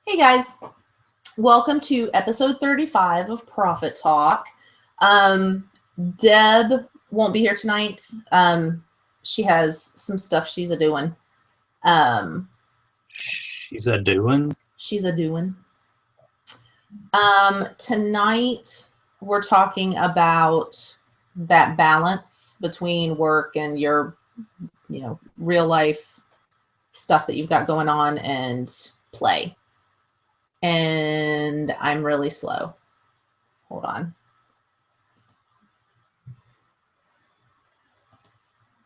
Hey guys, welcome to episode 35 of Profit Talk. Deb won't be here tonight. She has some stuff she's a doing. She's a doing. Tonight we're talking about that balance between work and your, real life stuff that you've got going on and play. And I'm really slow. Hold on.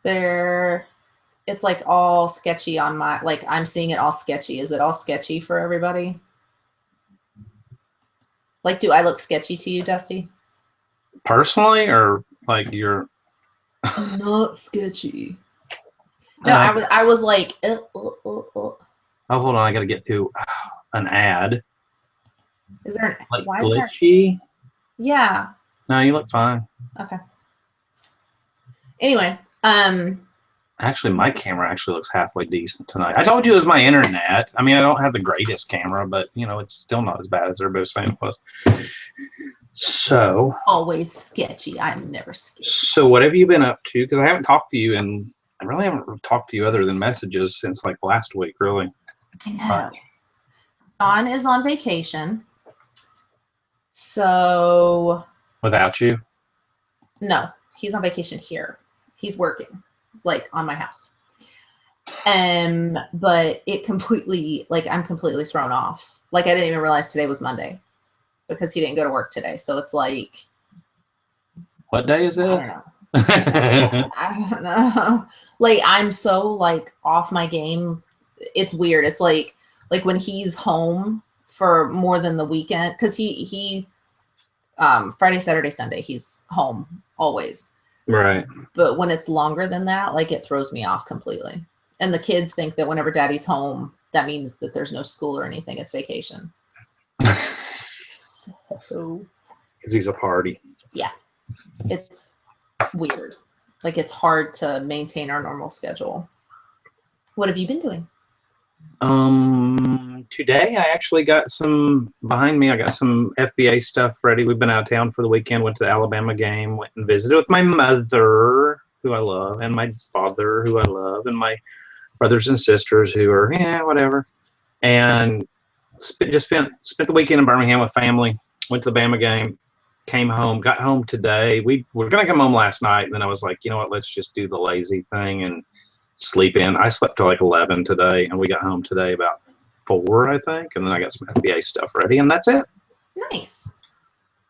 It's like all sketchy on my, like I'm seeing it all sketchy. Is it all sketchy for everybody? Like, do I look sketchy to you, Dusty? Personally, or like you're I'm not sketchy. No, I was like, Oh, hold on, I gotta get to an ad. Is there like why glitchy? Yeah. No, you look fine. Okay. Anyway, actually my camera actually looks halfway decent tonight. I told you it was my internet. I mean, I don't have the greatest camera, but it's still not as bad as everybody was saying it was. So always sketchy. I'm never sketchy. So what have you been up to? Because I haven't talked to you, and I really haven't talked to you other than messages since like last week, really. I know. John is on vacation. So without you? No, he's on vacation here. He's working, like on my house. But it completely, like I'm completely thrown off. Like I didn't even realize today was Monday because he didn't go to work today. So it's like, what day is it? I don't know. Like I'm so like off my game. It's weird. It's like when he's home for more than the weekend, because he Friday, Saturday, Sunday, he's home always. Right. But when it's longer than that, like it throws me off completely. And the kids think that whenever daddy's home, that means that there's no school or anything. It's vacation. So because he's a party. Yeah. It's weird. Like it's hard to maintain our normal schedule. What have you been doing? Today I actually got some behind me. I got some FBA stuff ready. We've been out of town for the weekend, went to the Alabama game, went and visited with my mother, who I love, and my father, who I love, and my brothers and sisters who are, whatever. And spent the weekend in Birmingham with family, went to the Bama game, came home, got home today. We were going to come home last night, and then I was like, you know what, let's just do the lazy thing and sleep in. I slept till like 11 today, and we got home today about 4, I think, and then I got some FBA stuff ready, and that's it. Nice.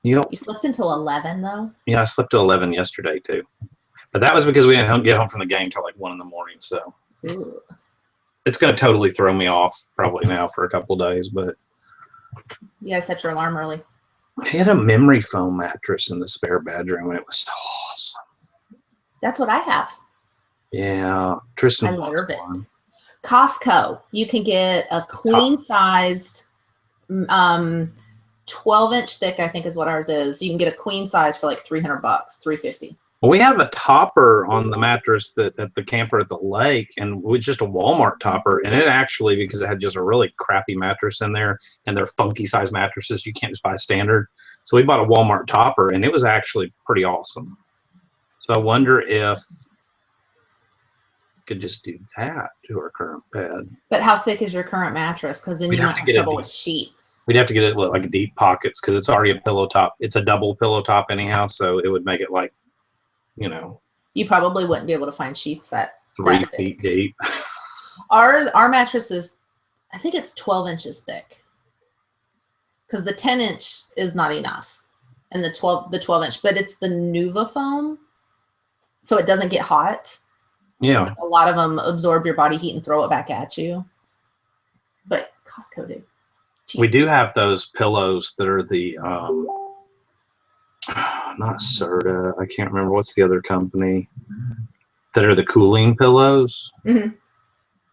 You slept until 11 though? Yeah, I slept till 11 yesterday too, but that was because we didn't get home from the game till like 1 in the morning. So Ooh. It's going to totally throw me off probably now for a couple of days. But you guys set your alarm early. He had a memory foam mattress in the spare bedroom, and it was so awesome. That's what I have. Yeah, Tristan. I love it. Costco, you can get a queen-sized, 12-inch thick, I think is what ours is. You can get a queen size for like $300, $350. Well, we have a topper on the mattress at the camper at the lake, and it's just a Walmart topper. And it actually, because it had just a really crappy mattress in there, and they're funky size mattresses, you can't just buy standard. So we bought a Walmart topper, and it was actually pretty awesome. So I wonder if could just do that to our current bed. But how thick is your current mattress? Because then you might have trouble with sheets. We'd have to get it with like deep pockets because it's already a pillow top. It's a double pillow top anyhow, so it would make it like, You probably wouldn't be able to find sheets that 3 feet deep. Our mattress is, I think it's 12 inches thick. Because the 10-inch is not enough, and the 12-inch, but it's the Nuva foam, so it doesn't get hot. Yeah, like a lot of them absorb your body heat and throw it back at you. But Costco do. We do have those pillows that are the not Serta. I can't remember what's the other company that are the cooling pillows. Mm-hmm.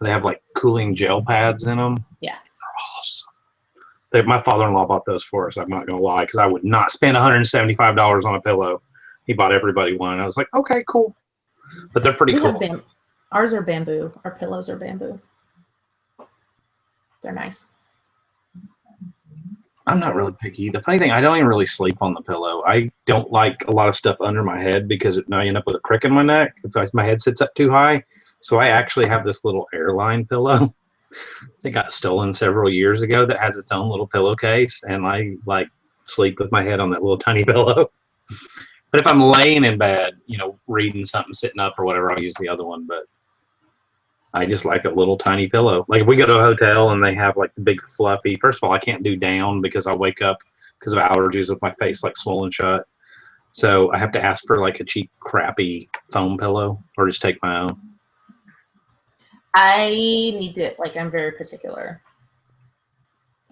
They have like cooling gel pads in them. Yeah, they're awesome. My father-in-law bought those for us. I'm not gonna lie, because I would not spend $175 on a pillow. He bought everybody one. I was like, okay, cool. But they're pretty cool. Ours are bamboo. Our pillows are bamboo. They're nice. I'm not really picky. The funny thing, I don't even really sleep on the pillow. I don't like a lot of stuff under my head because now I end up with a crick in my neck if my head sits up too high. So I actually have this little airline pillow that got stolen several years ago that has its own little pillowcase, and I like sleep with my head on that little tiny pillow. But if I'm laying in bed, reading something, sitting up or whatever, I'll use the other one. But I just like a little tiny pillow. Like if we go to a hotel and they have like the big fluffy, first of all, I can't do down because I'll wake up because of allergies with my face like swollen shut. So I have to ask for like a cheap, crappy foam pillow or just take my own. I need to, I'm very particular.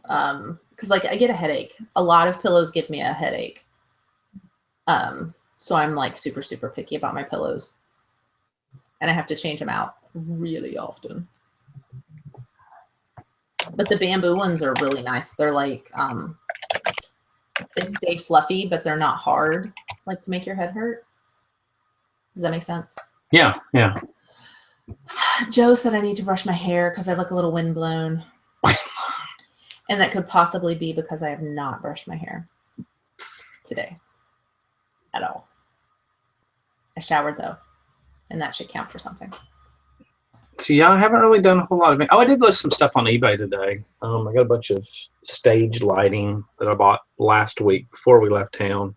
Because I get a headache. A lot of pillows give me a headache. So I'm like super, super picky about my pillows. And I have to change them out really often. But the bamboo ones are really nice. They're like, they stay fluffy, but they're not hard, like to make your head hurt. Does that make sense? Yeah, yeah. Joe said I need to brush my hair because I look a little windblown. And that could possibly be because I have not brushed my hair today at all. I showered though, and that should count for something. So yeah, I haven't really done a whole lot of it. Oh, I did list some stuff on eBay today. I got a bunch of stage lighting that I bought last week before we left town.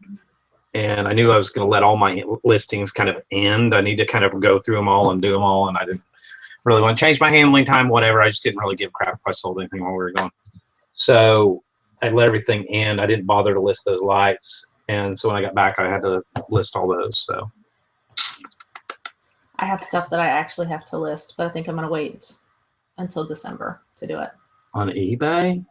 And I knew I was going to let all my listings kind of end. I need to kind of go through them all and do them all. And I didn't really want to change my handling time, whatever. I just didn't really give crap if I sold anything while we were gone. So I let everything end. I didn't bother to list those lights. And so when I got back, I had to list all those. So I have stuff that I actually have to list, but I think I'm going to wait until December to do it. On eBay?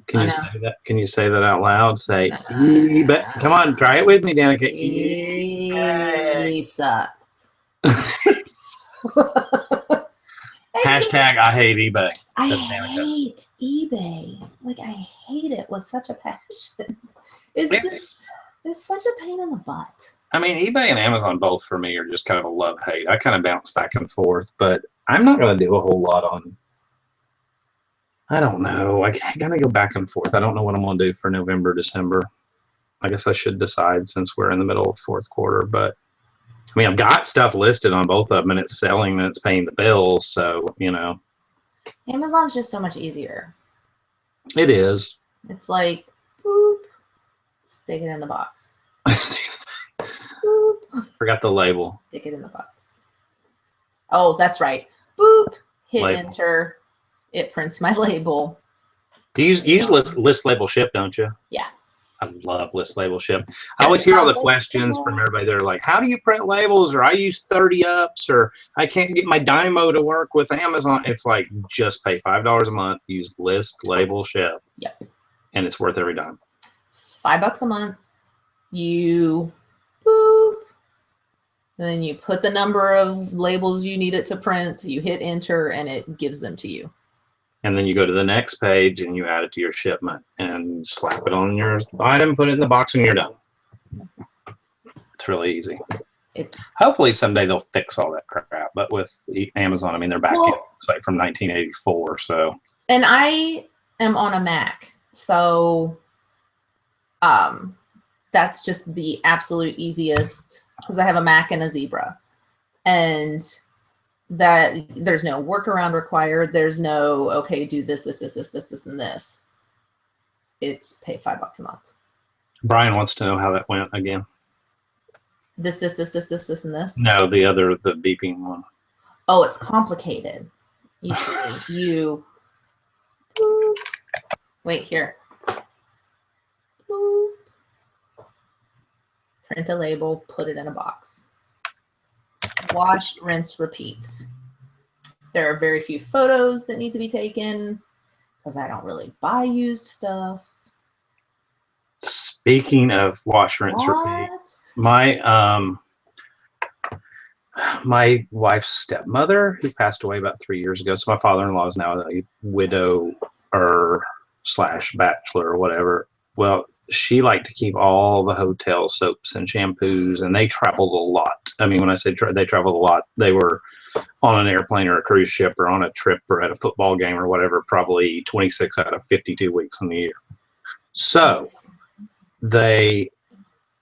Can you say that? Can you say that out loud? Say eBay. Come on, try it with me, Danica. eBay sucks. Hashtag I hate eBay. I hate eBay. I hate it with such a passion. It's such a pain in the butt. I mean, eBay and Amazon both for me are just kind of a love-hate. I kind of bounce back and forth, but I'm not going to do a whole lot on. I don't know. I got to go back and forth. I don't know what I'm going to do for November, December. I guess I should decide since we're in the middle of fourth quarter. But, I mean, I've got stuff listed on both of them, and it's selling and it's paying the bills. So, Amazon's just so much easier. It is. It's like, boop, stick it in the box. Boop. Forgot the label. Stick it in the box. Oh, that's right. Boop. Hit enter. It prints my label. Do you use list label ship, don't you? Yeah. I love list label ship. I always hear all the questions from everybody. They're like, how do you print labels? Or I use 30 ups, or I can't get my Dymo to work with Amazon. It's like, just pay $5 a month, use list label ship. Yep. And it's worth every dime. $5 a month. You boop. Then you put the number of labels you need it to print. You hit enter and it gives them to you. And then you go to the next page and you add it to your shipment and slap it on your item, put it in the box, and you're done. It's really easy. Hopefully someday they'll fix all that crap. But with Amazon, I mean, they're back in like from 1984. So. And I am on a Mac, so that's just the absolute easiest because I have a Mac and a Zebra, and that there's no workaround required. There's no, okay, do this, and this. It's pay $5 a month. Brian wants to know how that went again. This, and this. No, the beeping one. Oh, it's complicated. You see, boop. Wait here. Boop. Print a label, put it in a box. Wash, rinse, repeat. There are very few photos that need to be taken because I don't really buy used stuff. Speaking of wash, rinse, repeat, my wife's stepmother, who passed away about 3 years ago, so my father-in-law is now a widower / bachelor or whatever. Well, she liked to keep all the hotel soaps and shampoos, and they traveled a lot. I mean, when I say they traveled a lot, they were on an airplane or a cruise ship or on a trip or at a football game or whatever, probably 26 out of 52 weeks in the year. So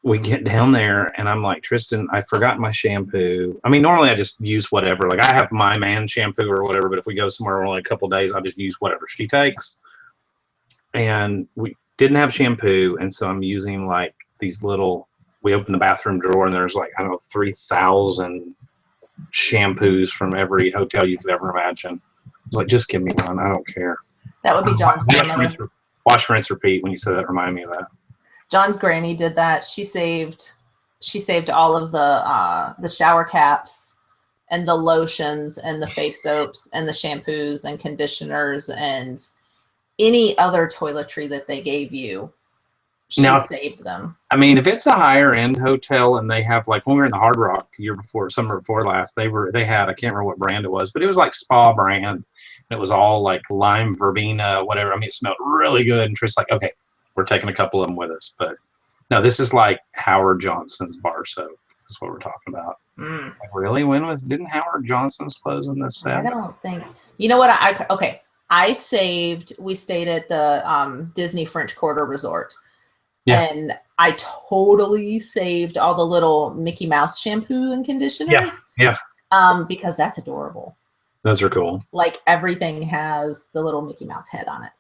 we get down there and I'm like, Tristan, I forgot my shampoo. I mean, normally I just use whatever. Like I have my man shampoo or whatever, but if we go somewhere only a couple days, I'll just use whatever she takes. And we didn't have shampoo. And so I'm using like these little, we open the bathroom drawer and there's like, I don't know, 3,000 shampoos from every hotel you could ever imagine. It's like, just give me one. I don't care. That would be John's grandmother. Wash, rinse, repeat. When you said that, remind me of that. John's granny did that. She saved all of the shower caps and the lotions and the face soaps and the shampoos and conditioners and any other toiletry that they gave you. She saved them. I mean, if it's a higher end hotel and they have, like when we were in the Hard Rock summer before last, they had, I can't remember what brand it was, but it was like spa brand. It was all like lime verbena, whatever. I mean, it smelled really good. And Trish like, okay, we're taking a couple of them with us. But no, this is like Howard Johnson's bar soap. That's what we're talking about. Like, really? Didn't Howard Johnson's close in this set? I don't think. You know what? We stayed at the Disney French Quarter Resort. Yeah. And I totally saved all the little Mickey Mouse shampoo and conditioners. Yeah. Because that's adorable. Those are cool. Like everything has the little Mickey Mouse head on it.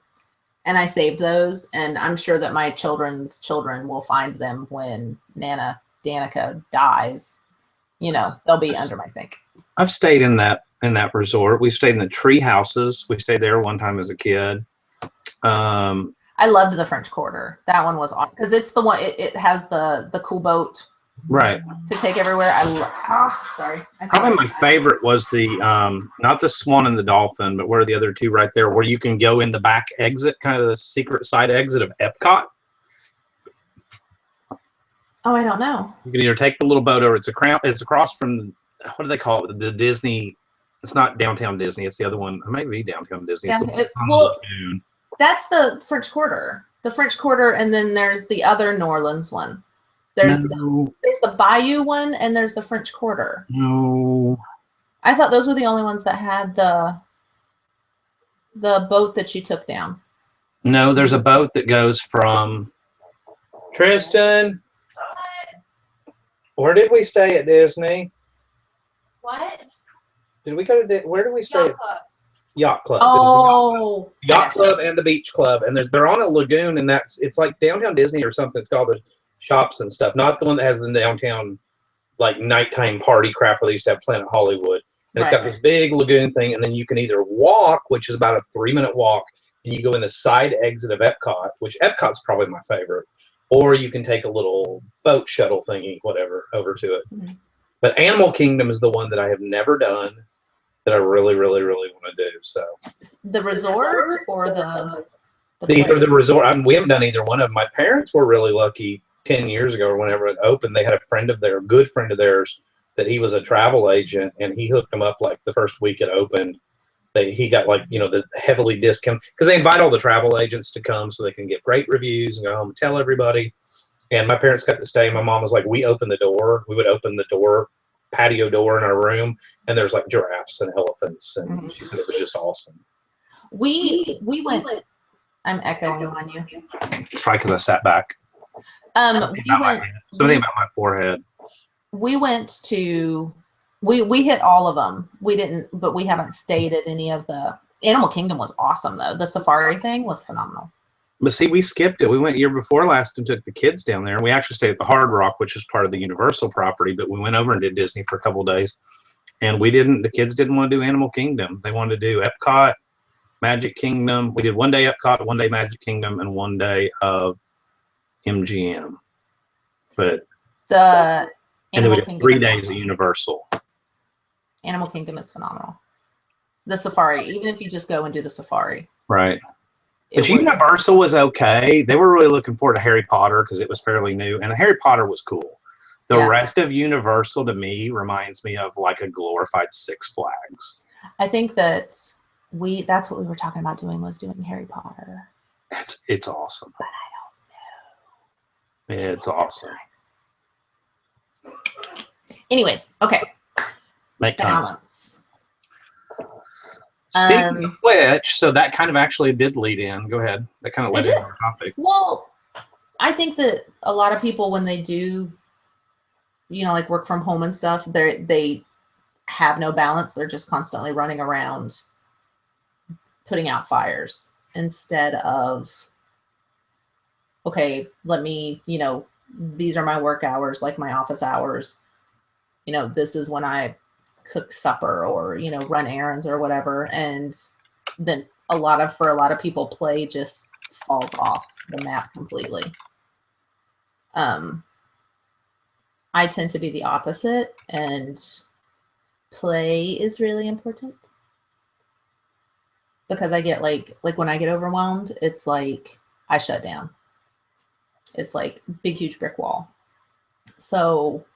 And I saved those, and I'm sure that my children's children will find them when Nana Danica dies. You know, they'll be under my sink. I've stayed in that resort. We stayed in the tree houses. We stayed there one time as a kid. I loved the French Quarter. That one was awesome because it's the one. It has the cool boat, right, to take everywhere. Sorry. Probably my favorite was the not the Swan and the Dolphin, but what are the other two right there, where you can go in the back exit, kind of the secret side exit of Epcot. Oh, I don't know. You can either take the little boat or it's across from, what do they call it? The Disney. It's not Downtown Disney. It's the other one. It may be Downtown Disney. That's the French Quarter. The French Quarter, and then there's the other New Orleans one. There's the Bayou one, and there's the French Quarter. No. I thought those were the only ones that had the boat that you took down. No, there's a boat that goes from Tristan. What? Where did we stay at Disney? What? Did we go to where did we stay? Yacht Club. Oh, Yacht Club and the Beach Club, and they're on a lagoon, and it's like Downtown Disney or something. It's called the shops and stuff, not the one that has the downtown like nighttime party crap where they used to have Planet Hollywood. And it's got this big lagoon thing, and then you can either walk, which is about a 3-minute walk, and you go in the side exit of Epcot, which Epcot's probably my favorite, or you can take a little boat shuttle thingy, whatever, over to it. Mm-hmm. But Animal Kingdom is the one that I have never done that I really, really, really want to do. So the resort or the resort. We haven't done either one of them. My parents were really lucky 10 years ago or whenever it opened. They had a good friend of theirs, that he was a travel agent, and he hooked them up like the first week it opened. He got like, the heavily discount, because they invite all the travel agents to come so they can get great reviews and go home and tell everybody. And my parents got to stay. My mom was like, we would open the door, patio door in our room, and there's like giraffes and elephants, and she said it was just awesome. We went. I'm echoing on you. It's probably because I sat back. Something about my forehead. We went to. We hit all of them. We didn't, but we haven't stayed at any of the. Animal Kingdom was awesome though. The safari thing was phenomenal. But see, we skipped it. We went year before last and took the kids down there. And we actually stayed at the Hard Rock, which is part of the Universal property. But we went over and did Disney for a couple of days. And the kids didn't want to do Animal Kingdom. They wanted to do Epcot, Magic Kingdom. We did one day Epcot, one day Magic Kingdom, and one day of MGM. And then we did 3 days of Universal. Animal Kingdom is phenomenal. The safari, even if you just go and do the safari. Right. But Universal was okay. They were really looking forward to Harry Potter because it was fairly new, and Harry Potter was cool. The rest of Universal to me reminds me of like a glorified Six Flags. I think that's what we were talking about doing Harry Potter. It's awesome. But I don't know. It's awesome. Anyways, okay. Make time. Balance. Speaking of which, so that kind of actually did lead in. Go ahead. That kind of led into our topic. Well, I think that a lot of people, when they do, like work from home and stuff, they have no balance. They're just constantly running around putting out fires instead of, okay, let me, these are my work hours, like my office hours. This is when I cook supper or, run errands or whatever. And then for a lot of people, play just falls off the map completely. I tend to be the opposite, and play is really important because I get like when I get overwhelmed, it's like I shut down. It's like big, huge brick wall. So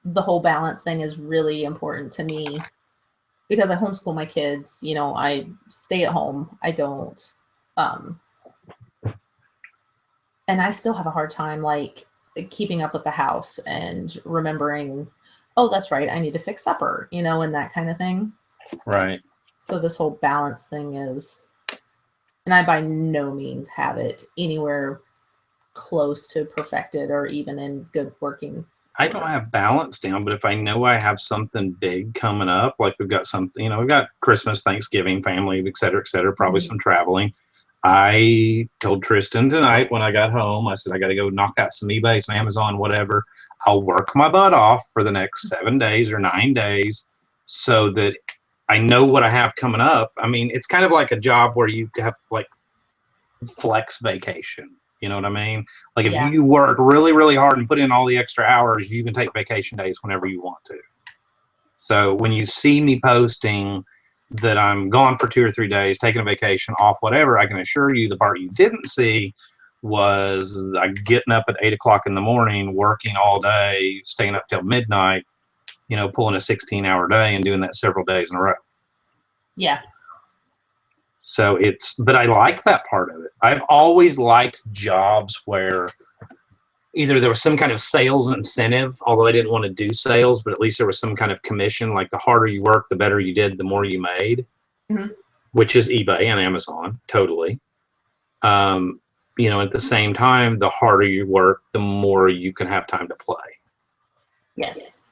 the whole balance thing is really important to me because I homeschool my kids. I stay at home. I don't, and I still have a hard time like keeping up with the house and remembering, oh, that's right, I need to fix supper, and that kind of thing. Right. So this whole balance thing is, and I by no means have it anywhere close to perfected or even in good working. I don't have balance down, but if I know I have something big coming up, like we've got something, we've got Christmas, Thanksgiving, family, et cetera, probably some traveling. I told Tristan tonight when I got home, I said, I got to go knock out some eBay, some Amazon, whatever. I'll work my butt off for the next 7 days or 9 days so that I know what I have coming up. I mean, it's kind of like a job where you have like flex vacation. You know what I mean? Like if you work really, really hard and put in all the extra hours, you can take vacation days whenever you want to. So when you see me posting that I'm gone for 2 or 3 days, taking a vacation off, whatever, I can assure you the part you didn't see was getting up at 8 o'clock in the morning, working all day, staying up till midnight, pulling a 16-hour day and doing that several days in a row. Yeah. So but I like that part of it. I've always liked jobs where either there was some kind of sales incentive, although I didn't want to do sales, but at least there was some kind of commission. Like the harder you worked, the better you did, the more you made, which is eBay and Amazon, totally. At the same time, the harder you work, the more you can have time to play. Yes.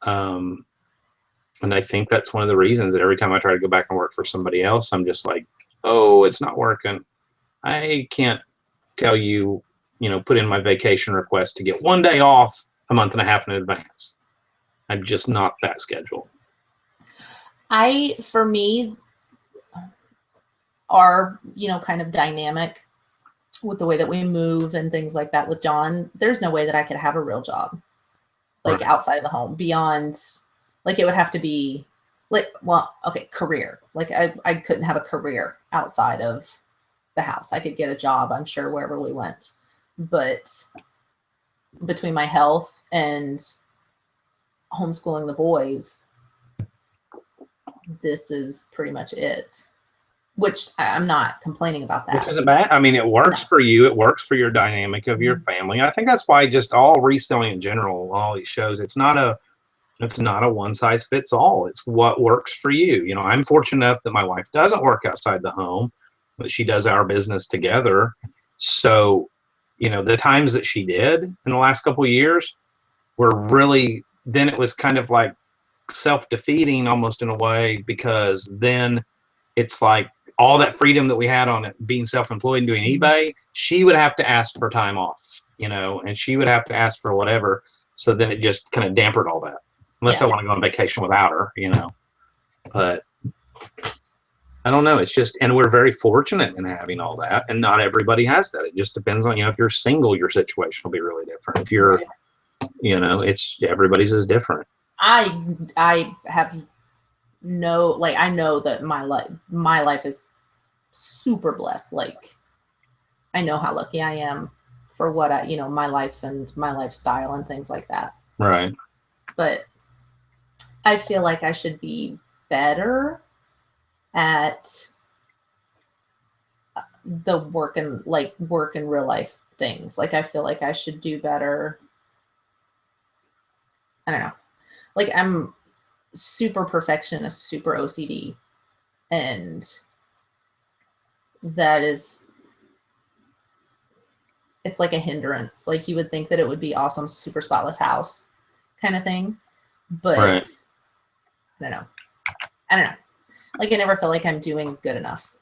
And I think that's one of the reasons that every time I try to go back and work for somebody else, I'm just like, oh, it's not working. I can't tell you, put in my vacation request to get 1 day off a month and a half in advance. I'm just not that scheduled. For me, our, kind of dynamic with the way that we move and things like that with John, there's no way that I could have a real job, like outside of the home, beyond, like it would have to be like, well, okay, career. Like I couldn't have a career outside of the house. I could get a job, I'm sure, wherever we went. But between my health and homeschooling the boys, this is pretty much it. Which I'm not complaining about that. Which isn't bad. I mean, it works for you. It works for your dynamic of your family. I think that's why just all reselling in general, all these shows, it's not a one size fits all. It's what works for you. I'm fortunate enough that my wife doesn't work outside the home, but she does our business together. So, the times that she did in the last couple of years were really, then it was kind of like self-defeating almost in a way, because then it's like all that freedom that we had on it being self-employed and doing eBay, she would have to ask for time off, and she would have to ask for whatever. So then it just kind of dampened all that. Unless I want to go on vacation without her, But I don't know. It's just, and we're very fortunate in having all that, and not everybody has that. It just depends on, if you're single, your situation will be really different. If you're, it's everybody's is different. I have no, like, I know that my life is super blessed. Like, I know how lucky I am for what my life and my lifestyle and things like that. Right. But I feel like I should be better at the work and real life things. Like, I feel like I should do better. I don't know. Like, I'm super perfectionist, super OCD, and that is, it's like a hindrance. Like, you would think that it would be awesome, super spotless house kind of thing, but Right. I don't know. Like, I never feel like I'm doing good enough.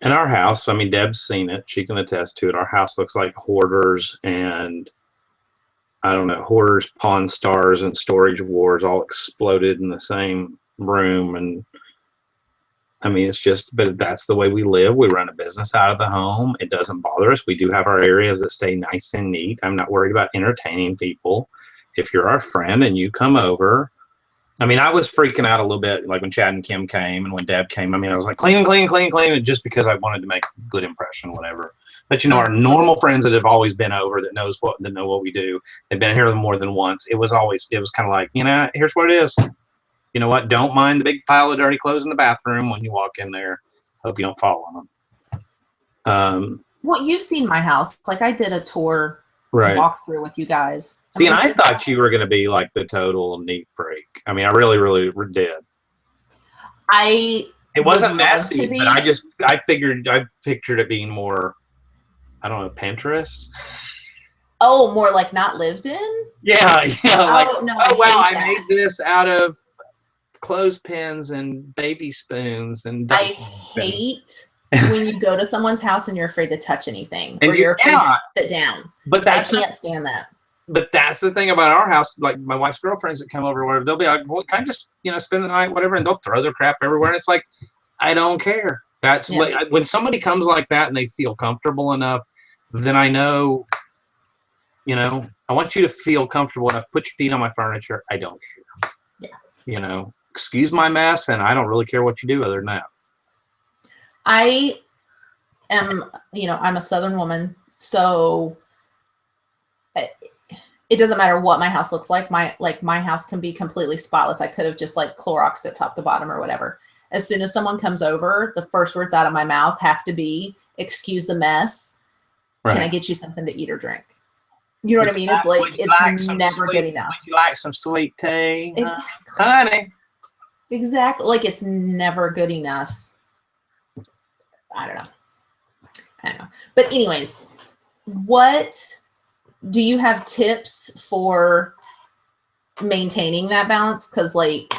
In our house, I mean, Deb's seen it. She can attest to it. Our house looks like hoarders and, I don't know, hoarders, Pawn Stars, and Storage Wars all exploded in the same room. And I mean, it's just, but that's the way we live. We run a business out of the home. It doesn't bother us. We do have our areas that stay nice and neat. I'm not worried about entertaining people. If you're our friend and you come over, I mean, I was freaking out a little bit, like when Chad and Kim came and when Deb came. I mean, I was like, clean, clean, clean, clean, just because I wanted to make a good impression, whatever. But you know, our normal friends that have always been over, that know what we do, they've been here more than once. It was kind of like, you know, here's what it is. You know what? Don't mind the big pile of dirty clothes in the bathroom when you walk in there. Hope you don't fall on them. Well, you've seen my house. Like, I did a tour Right. walkthrough with you guys. See, and I thought you were going to be like the total neat freak. I mean, I really, really did. It wasn't messy, but I pictured it being more, I don't know, Pinterest. Oh, more like not lived in? Yeah. Like, oh, no, I made this out of clothespins and baby spoons. And I hate when you go to someone's house and you're afraid to touch anything, or you're afraid to sit down. But I can't stand that. But that's the thing about our house. Like, my wife's girlfriends that come over, or whatever, they'll be like, well, can I just, spend the night, whatever, and they'll throw their crap everywhere. And it's like, I don't care. That's like, when somebody comes like that and they feel comfortable enough, then I know, I want you to feel comfortable enough. Put your feet on my furniture. I don't care. Yeah. Excuse my mess, and I don't really care what you do other than that. I am, I'm a Southern woman, so it doesn't matter what my house looks like. My house can be completely spotless. I could have just like Cloroxed it top to bottom or whatever. As soon as someone comes over, the first words out of my mouth have to be, "Excuse the mess. Right. Can I get you something to eat or drink?" You know what I mean? It's like, it's never good enough. Would you like some sweet tea? Exactly. Honey. Exactly. Like, it's never good enough. I don't know. But anyways, what do you have tips for maintaining that balance? Because like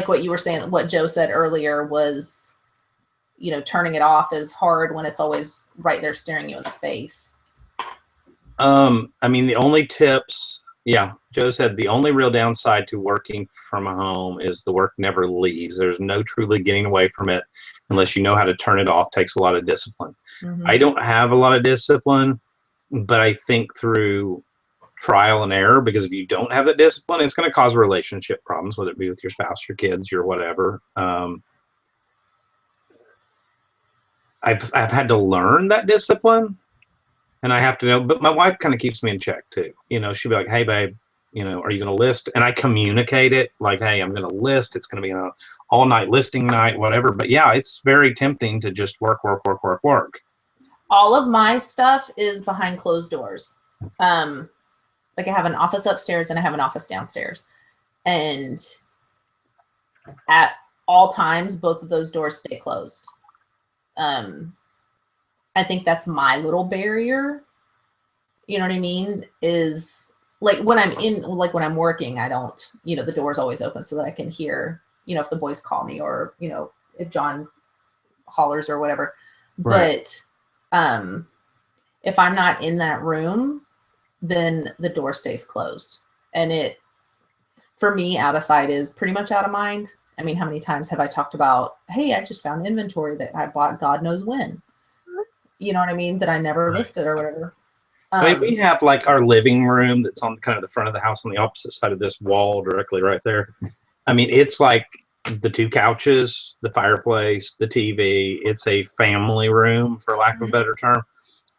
what you were saying, what Joe said earlier was, turning it off is hard when it's always right there staring you in the face. I mean, the only tips, Joe said the only real downside to working from home is the work never leaves. There's no truly getting away from it unless you know how to turn it off. Takes a lot of discipline. Mm-hmm. I don't have a lot of discipline, but I think through trial and error, because if you don't have that discipline, it's going to cause relationship problems, whether it be with your spouse, your kids, your whatever. I've had to learn that discipline. And I have to know, but my wife kind of keeps me in check too. She'll be like, "Hey, babe, are you going to list?" And I communicate it like, "Hey, I'm going to list. It's going to be an all night listing night, whatever." But yeah, it's very tempting to just work. All of my stuff is behind closed doors. Like, I have an office upstairs and I have an office downstairs. And at all times, both of those doors stay closed. I think that's my little barrier. You know what I mean? Is like when I'm working, I don't, the door's always open so that I can hear, if the boys call me or, if John hollers or whatever. Right. But if I'm not in that room, then the door stays closed. And it, for me, out of sight is pretty much out of mind. I mean, how many times have I talked about, hey, I just found inventory that I bought God knows when. You know what I mean? That I never listed or whatever. I mean, we have like our living room that's on kind of the front of the house on the opposite side of this wall, directly right there. I mean, it's like the two couches, the fireplace, the TV. It's a family room, for lack of a better term.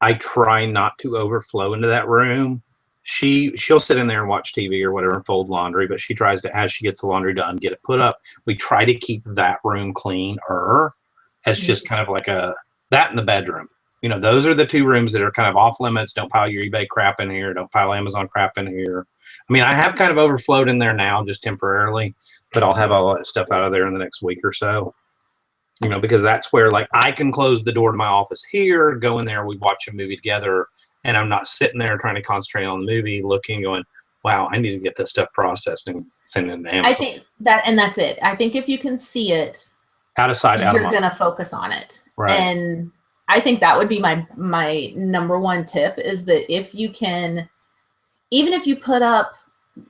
I try not to overflow into that room. She'll sit in there and watch TV or whatever and fold laundry, but she tries to, as she gets the laundry done, get it put up. We try to keep that room cleaner as just kind of like that in the bedroom. You know, those are the two rooms that are kind of off limits. Don't pile your eBay crap in here. Don't pile Amazon crap in here. I mean, I have kind of overflowed in there now just temporarily, but I'll have all that stuff out of there in the next week or so. You know, because that's where like I can close the door to my office here, go in there, we watch a movie together, and I'm not sitting there trying to concentrate on the movie, looking, going, wow, I need to get this stuff processed and send it to Amazon. I think that's it. I think if you can see it, out of sight, out of mind. You're going to focus on it. Right. And I think that would be my number one tip is that if you can, even if you put up,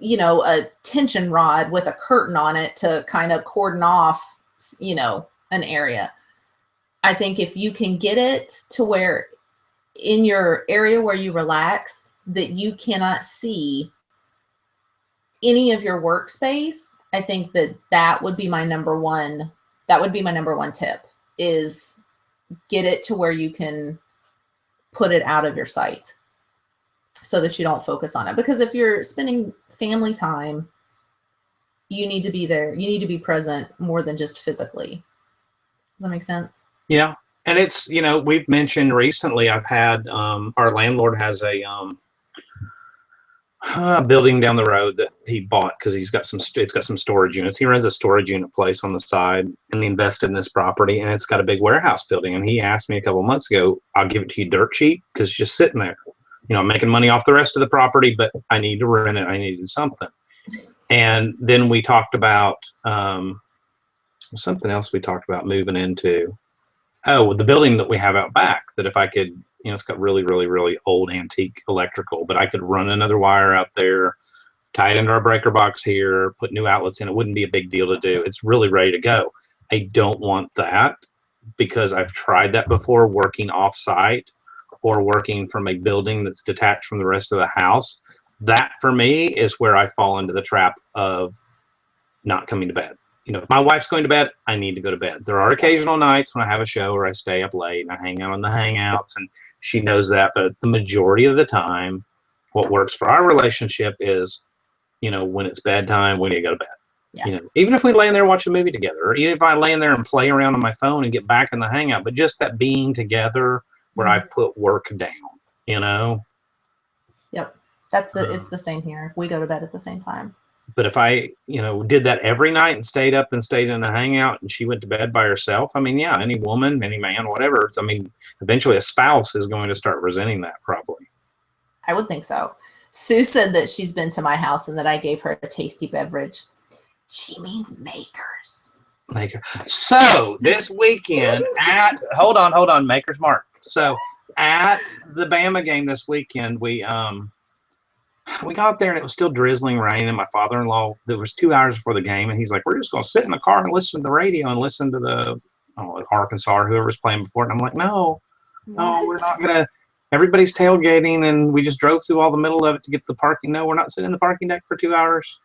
you know, a tension rod with a curtain on it to kind of cordon off, you know, an area. I think if you can get it to where in your area where you relax, that you cannot see any of your workspace, I think that would be my number one. That would be my number one tip is get it to where you can put it out of your sight so that you don't focus on it. Because if you're spending family time, you need to be there. You need to be present more than just physically. Does that make sense? Yeah. And it's, you know, we've mentioned recently, I've had, our landlord has a building down the road that he bought because it's got some storage units. He runs a storage unit place on the side and he invested in this property and it's got a big warehouse building. And he asked me a couple of months ago, I'll give it to you dirt cheap because it's just sitting there. You know, I'm making money off the rest of the property, but I need to rent it. I need to do something. And then we talked about something else we talked about moving into. Oh, the building that we have out back, that if I could, you know, it's got really, really, really old antique electrical, but I could run another wire out there, tie it into our breaker box here, put new outlets in. It wouldn't be a big deal to do. It's really ready to go. I don't want that because I've tried that before, working off site or working from a building that's detached from the rest of the house. That for me is where I fall into the trap of not coming to bed. You know, if my wife's going to bed, I need to go to bed. There are occasional nights when I have a show or I stay up late and I hang out on the hangouts, and she knows that. But the majority of the time, what works for our relationship is, you know, when it's bedtime, we need to go to bed. Yeah. You know, even if we lay in there and watch a movie together, or even if I lay in there and play around on my phone and get back in the hangout, but just that being together where I put work down, you know? Yep. It's the same here. We go to bed at the same time. But if I, you know, did that every night and stayed up and stayed in a hangout and she went to bed by herself, I mean, yeah, any woman, any man, whatever, I mean, eventually a spouse is going to start resenting that probably. I would think so. Sue said that she's been to my house and that I gave her a tasty beverage. She means Makers. Maker. So this weekend hold on, Maker's Mark. So at the Bama game this weekend, we got there and it was still drizzling rain, and my father-in-law, there was 2 hours before the game, and he's like, we're just going to sit in the car and listen to the radio and listen to the Arkansas or whoever's playing before it. And I'm like, no, we're not going to. Everybody's tailgating, and we just drove through all the middle of it to get to the parking. No, we're not sitting in the parking deck for 2 hours.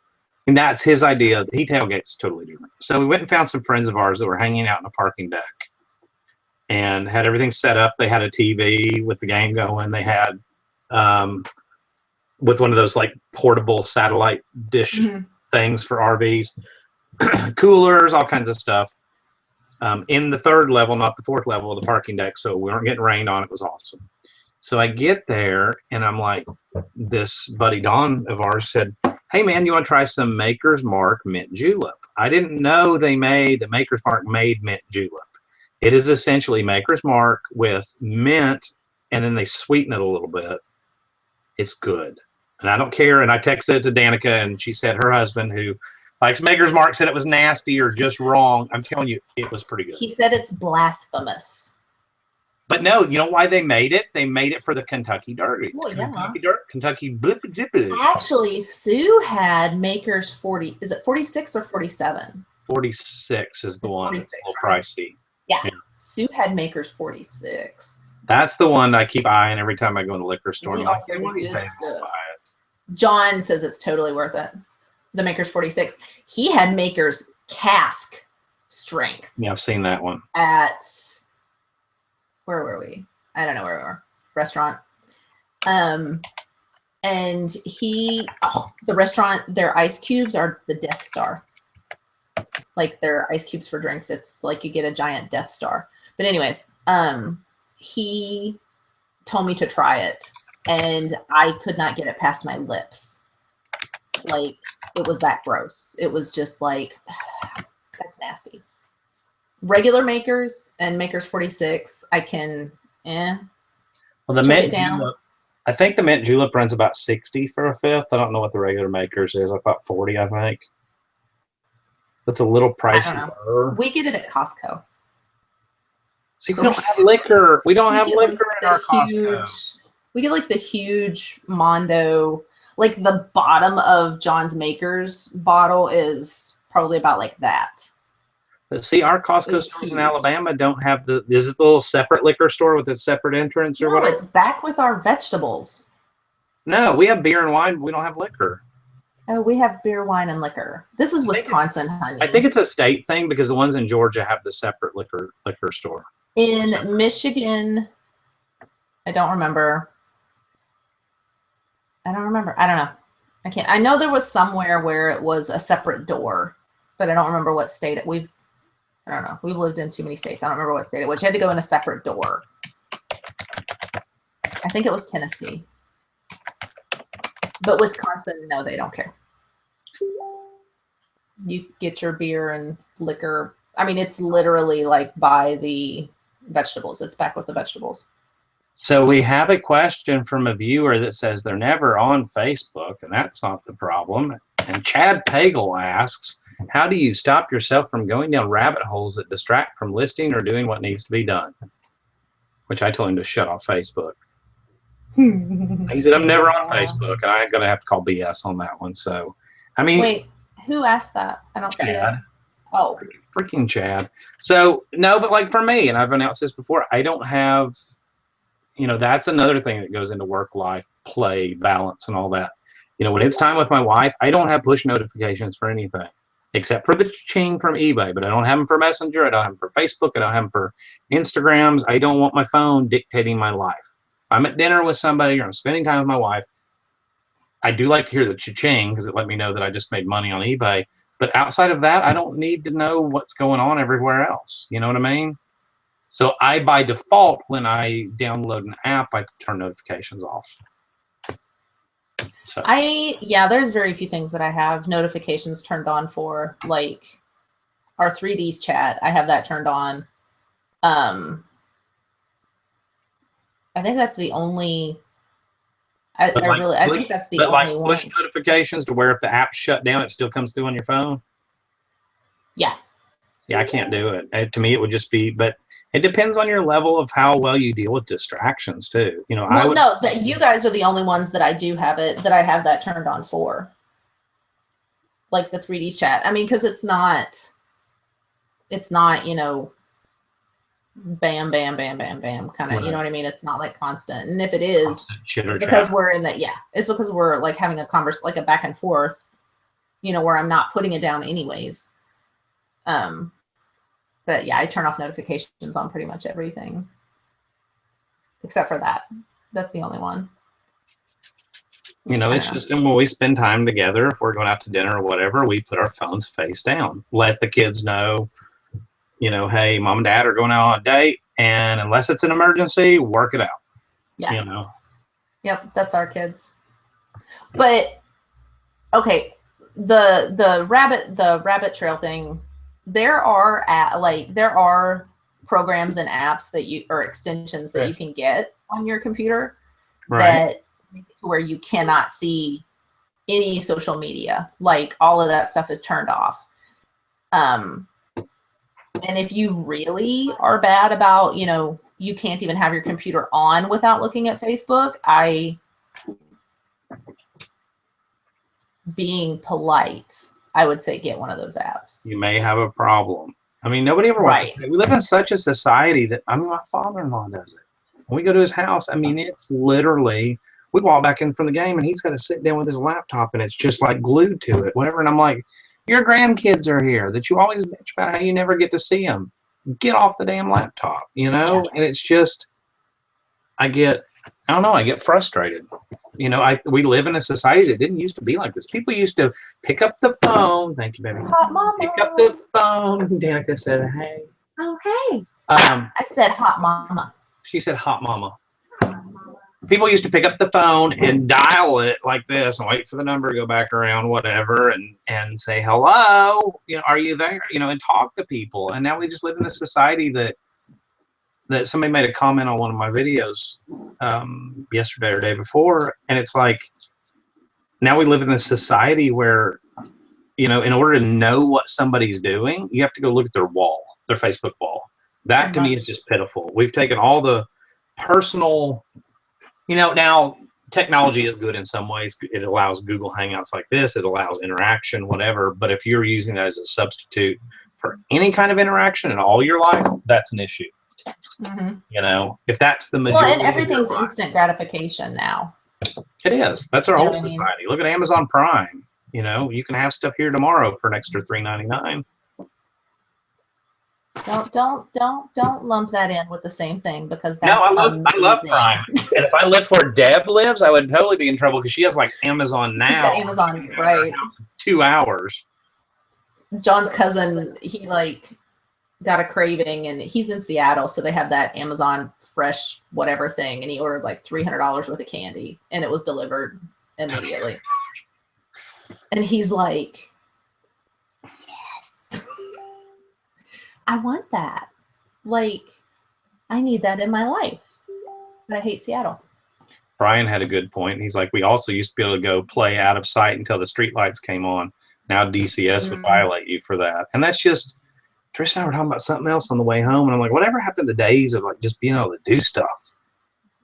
And that's his idea. He tailgates totally different. So we went and found some friends of ours that were hanging out in a parking deck and had everything set up. They had a TV with the game going. They had with one of those like portable satellite dish things for RVs, coolers, all kinds of stuff. In the third level, not the fourth level of the parking deck, so we weren't getting rained on. It was awesome. So I get there, and I'm like, this buddy Don of ours said, hey, man, you want to try some Maker's Mark mint julep? I didn't know the Maker's Mark made mint julep. It is essentially Maker's Mark with mint, and then they sweeten it a little bit. It's good. And I don't care. And I texted it to Danica, and she said her husband, who likes Maker's Mark, said it was nasty or just wrong. I'm telling you, it was pretty good. He said it's blasphemous. But no, you know why they made it? They made it for the Kentucky Derby. Well, yeah. Kentucky Blippy. Actually, Sue had Maker's 40. Is it 46 or 47? 46 is the one. 46, it's a little pricey. Yeah. Sue had Maker's 46. That's the one I keep eyeing every time I go in the liquor store. We offer the good stuff. John says it's totally worth it. The Maker's 46. He had Maker's cask strength. Yeah, I've seen that one. At, where were we? I don't know where we were. Restaurant. And the restaurant, their ice cubes are the Death Star. Like their ice cubes for drinks. It's like you get a giant Death Star. But anyways, he told me to try it, and I could not get it past my lips. Like, it was that gross. It was just like, that's nasty. Regular Makers and Makers 46, I can, Well, the choke mint it down. julep, I think the mint julep runs about 60 for a fifth. I don't know what the regular Makers is. About 40, I think. That's a little I pricey. don't know. We get it at Costco. See, So we don't have liquor. We don't have get, liquor like, in our Costco. we get like the huge Mondo, like the bottom of John's Makers bottle is probably about like that. But see, our Costco It's stores in huge. Alabama don't have the. Is it the little separate liquor store with its separate entrance or No, whatever? it's back with our vegetables. No, we have beer and wine. But we don't have liquor. Oh, we have beer, wine, and liquor. This is Wisconsin, honey. I think it's a state thing because the ones in Georgia have the separate liquor store. In Michigan, I don't remember. I don't know. I can't. I know there was somewhere where it was a separate door, but I don't remember what state it. I don't know. We've lived in too many states. I don't remember what state it was. You had to go in a separate door. I think it was Tennessee. But Wisconsin, no, they don't care. You get your beer and liquor. I mean, it's literally like by the vegetables. It's back with the vegetables. So we have a question from a viewer that says they're never on Facebook, and that's not the problem. And Chad Pagel asks, how do you stop yourself from going down rabbit holes that distract from listing or doing what needs to be done? Which I told him to shut off Facebook. He said, I'm never on Facebook, and I'm going to have to call BS on that one. So, I mean. Wait, who asked that? I don't see it. Oh. Freaking Chad. So, no, but like for me, and I've announced this before, I don't have, that's another thing that goes into work life, play, balance, and all that. When it's time with my wife, I don't have push notifications for anything except for the ching from eBay, but I don't have them for Messenger. I don't have them for Facebook. I don't have them for Instagrams. I don't want my phone dictating my life. If I'm at dinner with somebody or I'm spending time with my wife, I do like to hear the cha-ching because it let me know that I just made money on eBay. But outside of that, I don't need to know what's going on everywhere else. You know what I mean? So I, by default, when I download an app, I turn notifications off. So. There's very few things that I have notifications turned on for, like our 3Ds chat. I have that turned on. I think that's the only. I think that's the only one. Push notifications to where if the app's shut down, it still comes through on your phone. Yeah. Yeah, I can't do it. To me, it would just be, but it depends on your level of how well you deal with distractions too. You guys are the only ones that I do have that I have that turned on for. Like the 3Ds chat. I mean, because it's not, bam, bam, bam, bam, bam, kind of, right. You know what I mean? It's not like constant. And if it is, it's because we're in that, it's because we're like having a conversation, like a back and forth, where I'm not putting it down anyways. But yeah, I turn off notifications on pretty much everything. Except for that. That's the only one. It's just when we spend time together, if we're going out to dinner or whatever, we put our phones face down. Let the kids know, hey, mom and dad are going out on a date, and unless it's an emergency, work it out. Yeah. Yep, that's our kids. But okay, the rabbit trail thing. There are programs and apps or extensions that you can get on your computer that make it to where you cannot see any social media. Like all of that stuff is turned off. And if you really are bad about, you can't even have your computer on without looking at Facebook, being polite, I would say get one of those apps. You may have a problem. I mean, nobody ever wants to. We live in such a society that, my father-in-law does it. When we go to his house, it's literally, we walk back in from the game and he's got to sit down with his laptop and it's just like glued to it, whatever. And I'm like, your grandkids are here that you always bitch about how you never get to see them. Get off the damn laptop, And it's just, I get frustrated. We live in a society that didn't used to be like this. People used to pick up the phone. Thank you, baby. Hot mama. Pick up the phone. Danica said, hey. Oh, hey. I said hot mama. She said hot mama. People used to pick up the phone and dial it like this and wait for the number to go back around, whatever, and say, hello, are you there? And talk to people. And now we just live in this society that somebody made a comment on one of my videos yesterday or day before. And it's like, now we live in this society where, in order to know what somebody's doing, you have to go look at their wall, their Facebook wall. That to me is just pitiful. We've taken all the personal, now technology is good in some ways. It allows Google Hangouts like this. It allows interaction, whatever. But if you're using that as a substitute for any kind of interaction in all your life, that's an issue. If that's the majority. Well, and everything's instant gratification now. It is. That's our whole society. Look at Amazon Prime. You can have stuff here tomorrow for an extra $3.99. Don't lump that in with the same thing, because that's I love Prime. And if I lived where Deb lives, I would totally be in trouble because she has like Amazon Now. She's got Amazon, right? 2 hours. John's cousin, he got a craving, and he's in Seattle, so they have that Amazon Fresh whatever thing, and he ordered like $300 worth of candy, and it was delivered immediately. And he's like, yes. I want that. I need that in my life. But I hate Seattle. Brian had a good point. He's like, we also used to be able to go play out of sight until the street lights came on. Now DCS would violate you for that. And that's just, Trish and I were talking about something else on the way home. And I'm like, whatever happened to the days of just being able to do stuff?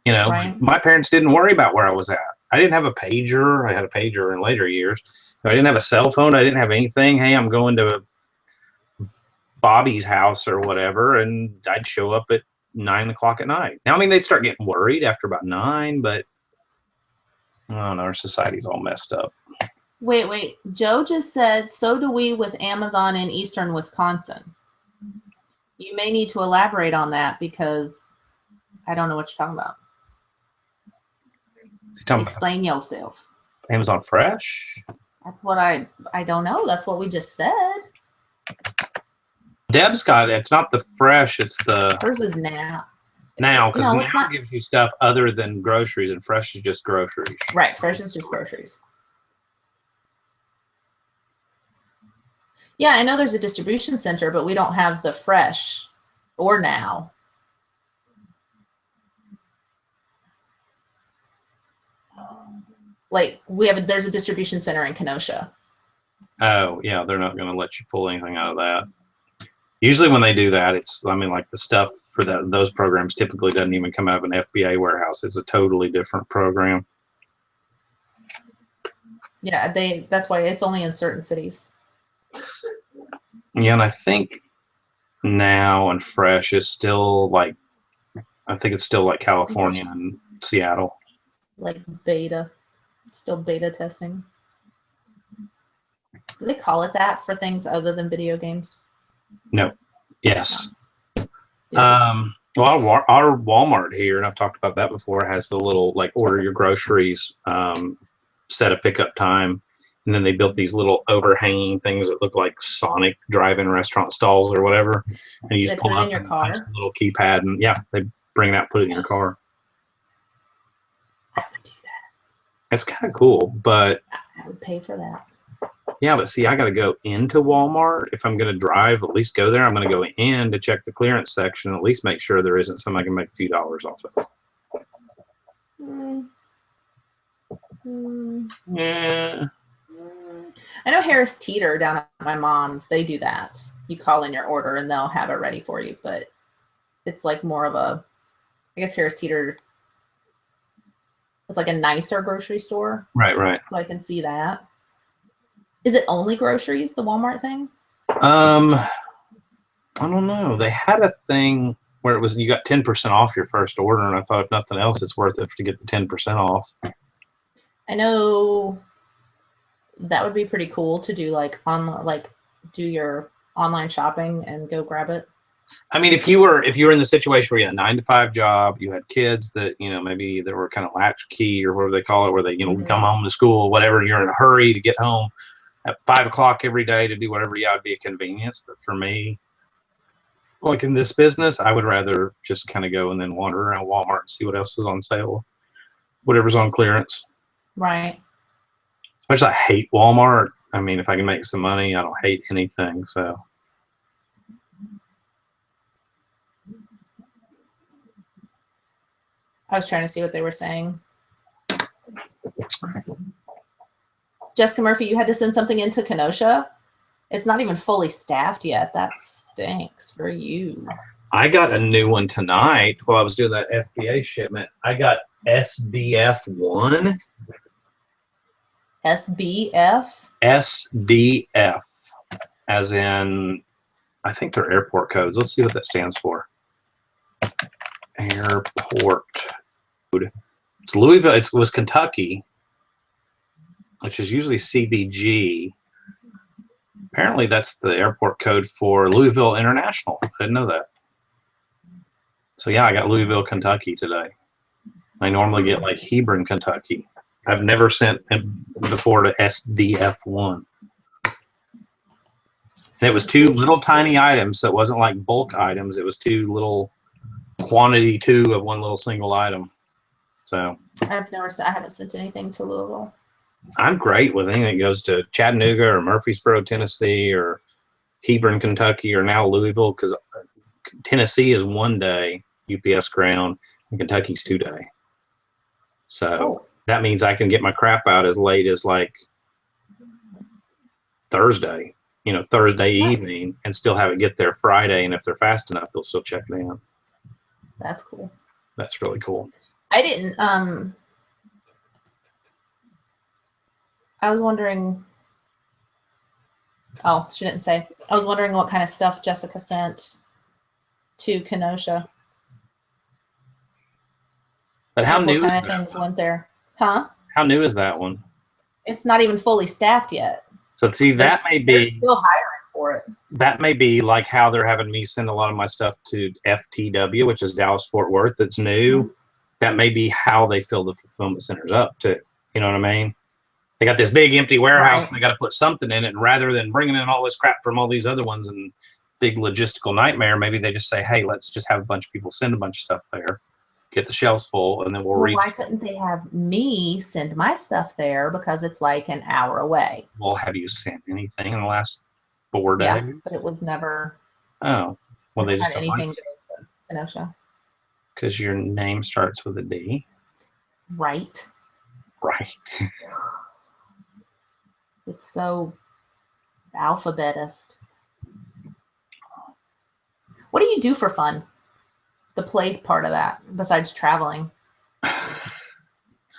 Right. My parents didn't worry about where I was at. I didn't have a pager. I had a pager in later years. I didn't have a cell phone. I didn't have anything. Hey, I'm going to Bobby's house or whatever, and I'd show up at 9 o'clock at night. Now, they'd start getting worried after about 9, but I don't know, our society's all messed up. Wait. Joe just said, so do we with Amazon in eastern Wisconsin. You may need to elaborate on that, because I don't know what you're talking about. Explain yourself. Amazon Fresh? That's what I don't know. That's what we just said. Deb's got it. It's not the Fresh. It's the. Hers is Now. Now, because No, it's Now not. gives you stuff other than groceries, and Fresh is just groceries. Right. Fresh is just groceries. Yeah, I know there's a distribution center, but we don't have the Fresh or Now. There's a distribution center in Kenosha. Oh, yeah, they're not going to let you pull anything out of that. Usually when they do that, it's, like the stuff for those programs typically doesn't even come out of an FBA warehouse. It's a totally different program. Yeah, that's why it's only in certain cities. Yeah, and I think Now and Fresh is still I think it's still like California and Seattle. Beta. Still beta testing. Do they call it that for things other than video games? No. Yes. No. Well, our Walmart here, and I've talked about that before, has the little order your groceries, set a pickup time, and then they built these little overhanging things that look like Sonic drive-in restaurant stalls or whatever. And you just pull it up in your and punch car? the little keypad, and yeah, they bring it out, put it in your car. I would do that. It's kind of cool, but I would pay for that. yeah, but see, I got to go into Walmart. If I'm going to drive, at least go there. I'm going to go in to check the clearance section, at least make sure there isn't something I can make a few dollars off of. Yeah. I know Harris Teeter down at my mom's, they do that. You call in your order and they'll have it ready for you, but it's more of a, I guess Harris Teeter, it's a nicer grocery store. Right. So I can see that. Is it only groceries, the Walmart thing? I don't know. They had a thing where it was you got 10% off your first order, and I thought if nothing else, it's worth it to get the 10% off. I know that would be pretty cool to do do your online shopping and go grab it. If you were in the situation where you had a 9-to-5 job, you had kids that maybe they were kind of latchkey or whatever they call it, where they come home to school, whatever. You're in a hurry to get home at 5 o'clock every day to do whatever. Yeah, it'd be a convenience, but for me, like in this business, I would rather just kind of go and then wander around Walmart and see what else is on sale, whatever's on clearance. Right. Especially, I hate Walmart. I mean, if I can make some money, I don't hate anything. So, I was trying to see what they were saying. Jessica Murphy, you had to send something into Kenosha. It's not even fully staffed yet. That stinks for you. I got a new one tonight while I was doing that FBA shipment. I got SDF1. SBF? SDF, as in, I think they're airport codes. Let's see what that stands for. Airport code. It's Louisville. It was Kentucky, which is usually CBG. Apparently, that's the airport code for Louisville International. I didn't know that. So yeah, I got Louisville, Kentucky today. I normally get like Hebron, Kentucky. I've never sent before to SDF1. And it was two little tiny items, so it wasn't like bulk items. It was two little quantity two of one little single item. So I haven't sent anything to Louisville. I'm great with anything that goes to Chattanooga or Murfreesboro, Tennessee, or Hebron, Kentucky, or now Louisville, because Tennessee is 1 day UPS ground and Kentucky's 2 day. So that means I can get my crap out as late as like Thursday, Thursday evening, and still have it get there Friday. And if they're fast enough, they'll still check it in. That's cool. That's really cool. I didn't, I was wondering, she didn't say. I was wondering what kind of stuff Jessica sent to Kenosha. But how new what kind of things went there? Huh? How new is that one? It's not even fully staffed yet. So see, they're still hiring for it. That may be like how they're having me send a lot of my stuff to FTW, which is Dallas Fort Worth. That's new. Mm-hmm. That may be how they fill the fulfillment centers up too. You know what I mean? They got this big empty warehouse, and they got to put something in it. And rather than bringing in all this crap from all these other ones and big logistical nightmare, maybe they just say, "Hey, let's just have a bunch of people send a bunch of stuff there, get the shelves full, and then we'll read." Why couldn't they have me send my stuff there, because it's like an hour away? Well, have you sent anything in the last 4 days? Yeah, but it was never. Oh, well, they just had anything to Kenosha. Because your name starts with a D. Right. Right. It's so alphabetist. What do you do for fun? The play part of that, besides traveling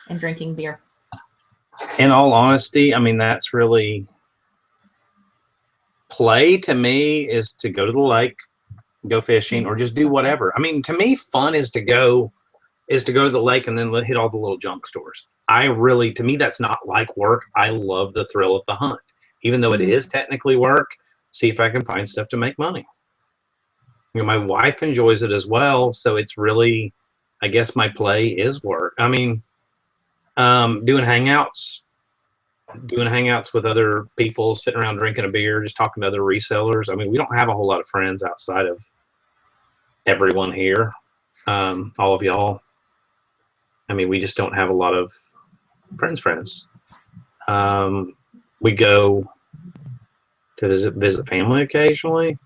and drinking beer. In all honesty, I mean, that's really play to me is to go to the lake, go fishing, or just do whatever. I mean, to me, fun is to go to the lake and then hit all the little junk stores. To me, that's not like work. I love the thrill of the hunt, even though it is technically work. See if I can find stuff to make money. My wife enjoys it as well, so it's really, I guess, my play is work. I mean, doing hangouts with other people, sitting around drinking a beer, just talking to other resellers. I mean, we don't have a whole lot of friends outside of everyone here, all of y'all. I mean, we just don't have a lot of friends. We go to visit family occasionally.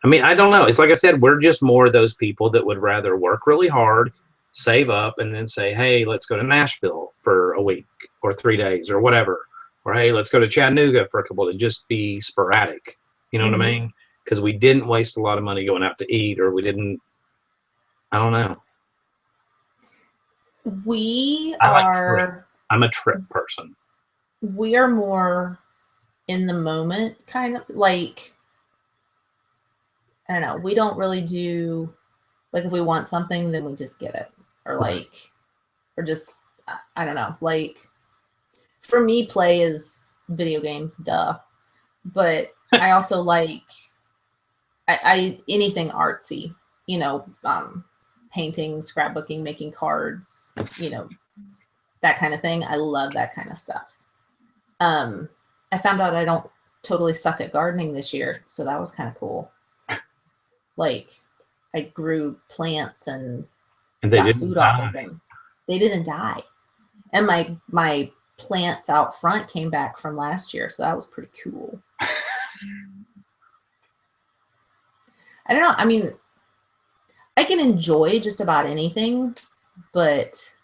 I mean, I don't know. It's like I said, we're just more of those people that would rather work really hard, save up, and then say, hey, let's go to Nashville for a week or 3 days or whatever. Or, hey, let's go to Chattanooga for a couple to just be sporadic. You know what I mean? Because we didn't waste a lot of money going out to eat, or we didn't, I don't know. I'm a trip person. We are more in the moment, kind of like, I don't know. We don't really do, like, if we want something, then we just get it. Or like, or just, I don't know. Like, for me, play is video games, duh. But I also like, I anything artsy, painting, scrapbooking, making cards, that kind of thing. I love that kind of stuff. I found out I don't totally suck at gardening this year, so that was kind of cool. Like I grew plants and And they got didn't food off die. of them. They didn't die. And my plants out front came back from last year, so that was pretty cool. I don't know. I mean, I can enjoy just about anything, but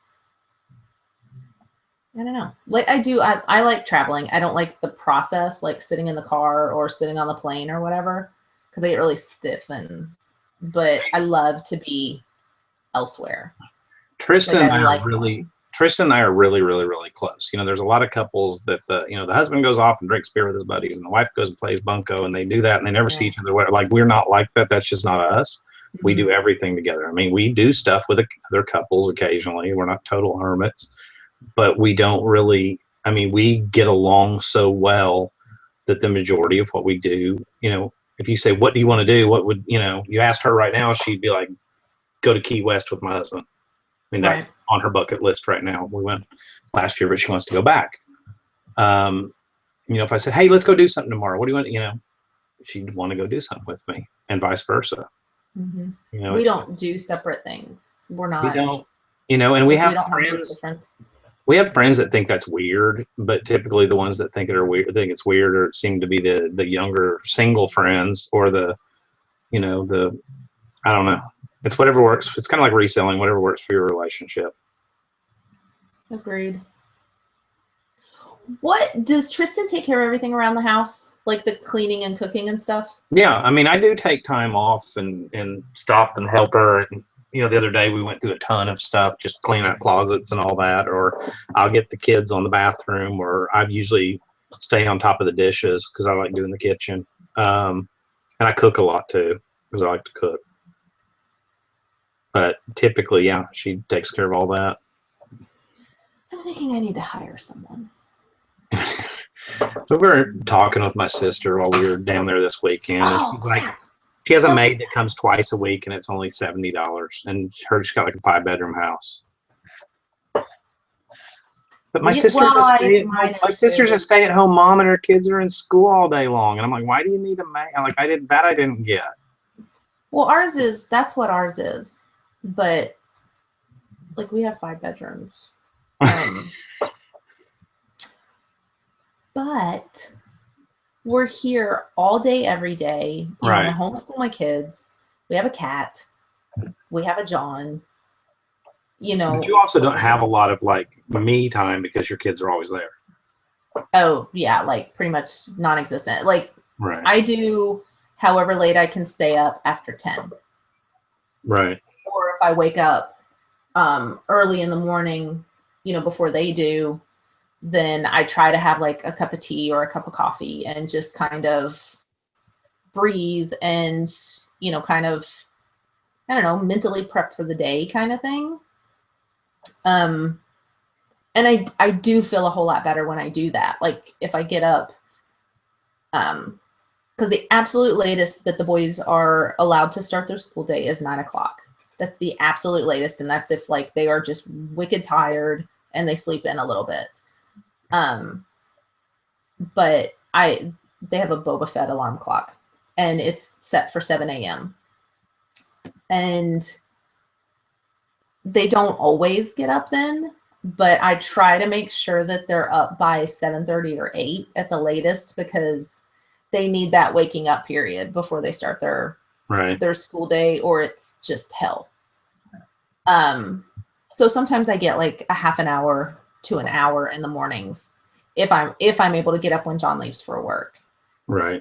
I don't know. Like I like traveling. I don't like the process, like sitting in the car or sitting on the plane or whatever, because I get really stiff but I love to be elsewhere. Tristan Like and I I are like really going. Tristan and I are really, really, really close. You know, there's a lot of couples that the husband goes off and drinks beer with his buddies, and the wife goes and plays bunco, and they do that, and they never see Yeah. each other. Like we're not like that. That's just not us. We Mhm. do everything together. I mean, we do stuff with other couples occasionally. We're not total hermits, but we don't really. I mean, we get along so well that the majority of what we do, if you say, "What do you want to do?" What would you asked her right now, she'd be like, "Go to Key West with my husband." I mean, that's Right. on her bucket list right now. We went last year, but she wants to go back. Um, if I said, "Hey, let's go do something tomorrow," what do you want? She'd want to go do something with me, and vice versa. Mm-hmm. We It's don't do separate things. We're we not don't, and we like we have don't have group friends. difference. We have friends that think that's weird, but typically the ones that think it's weird, or seem to be the younger single friends, or the I don't know. It's whatever works. It's kind of like reselling, whatever works for your relationship. Agreed. What does Tristan take care of everything around the house, like the cleaning and cooking and stuff? Yeah, I mean, I do take time off and stop and help her. And, the other day we went through a ton of stuff, just clean out closets and all that. Or I'll get the kids on the bathroom, or I usually stay on top of the dishes because I like doing the kitchen. And I cook a lot too because I like to cook. But typically, yeah, she takes care of all that. I'm thinking I need to hire someone. We were talking with my sister while we were down there this weekend, and Oh she's like, crap! she has a Don't- maid that comes twice a week, and it's only $70, and she's got like a 5-bedroom house. But my sister's a Mine is a too. stay-at-home mom, and her kids are in school all day long, and I'm like, why do you need a maid? I'm like, I didn't get. Well, that's what ours is, but like we have 5 bedrooms. But we're here all day, every day. You know, I Right. homeschool my kids. We have a cat. We have a John. But you also don't have a lot of like me time because your kids are always there. Oh yeah, like pretty much non-existent. Like Right. I do however late I can stay up after 10. Right. Or if I wake up early in the morning, before they do, then I try to have like a cup of tea or a cup of coffee and just kind of breathe and, kind of, I don't know, mentally prep for the day kind of thing. And I do feel a whole lot better when I do that. Like if I get up, because the absolute latest that the boys are allowed to start their school day is 9:00. That's the absolute latest, and that's if like they are just wicked tired and they sleep in a little bit. But they have a Boba Fett alarm clock, and it's set for 7 a.m. And they don't always get up then, but I try to make sure that they're up by 7:30 or 8 at the latest because they need that waking up period before they start their school day, or it's just hell. So sometimes I get like a half an hour to an hour in the mornings if I'm able to get up when John leaves for work. Right.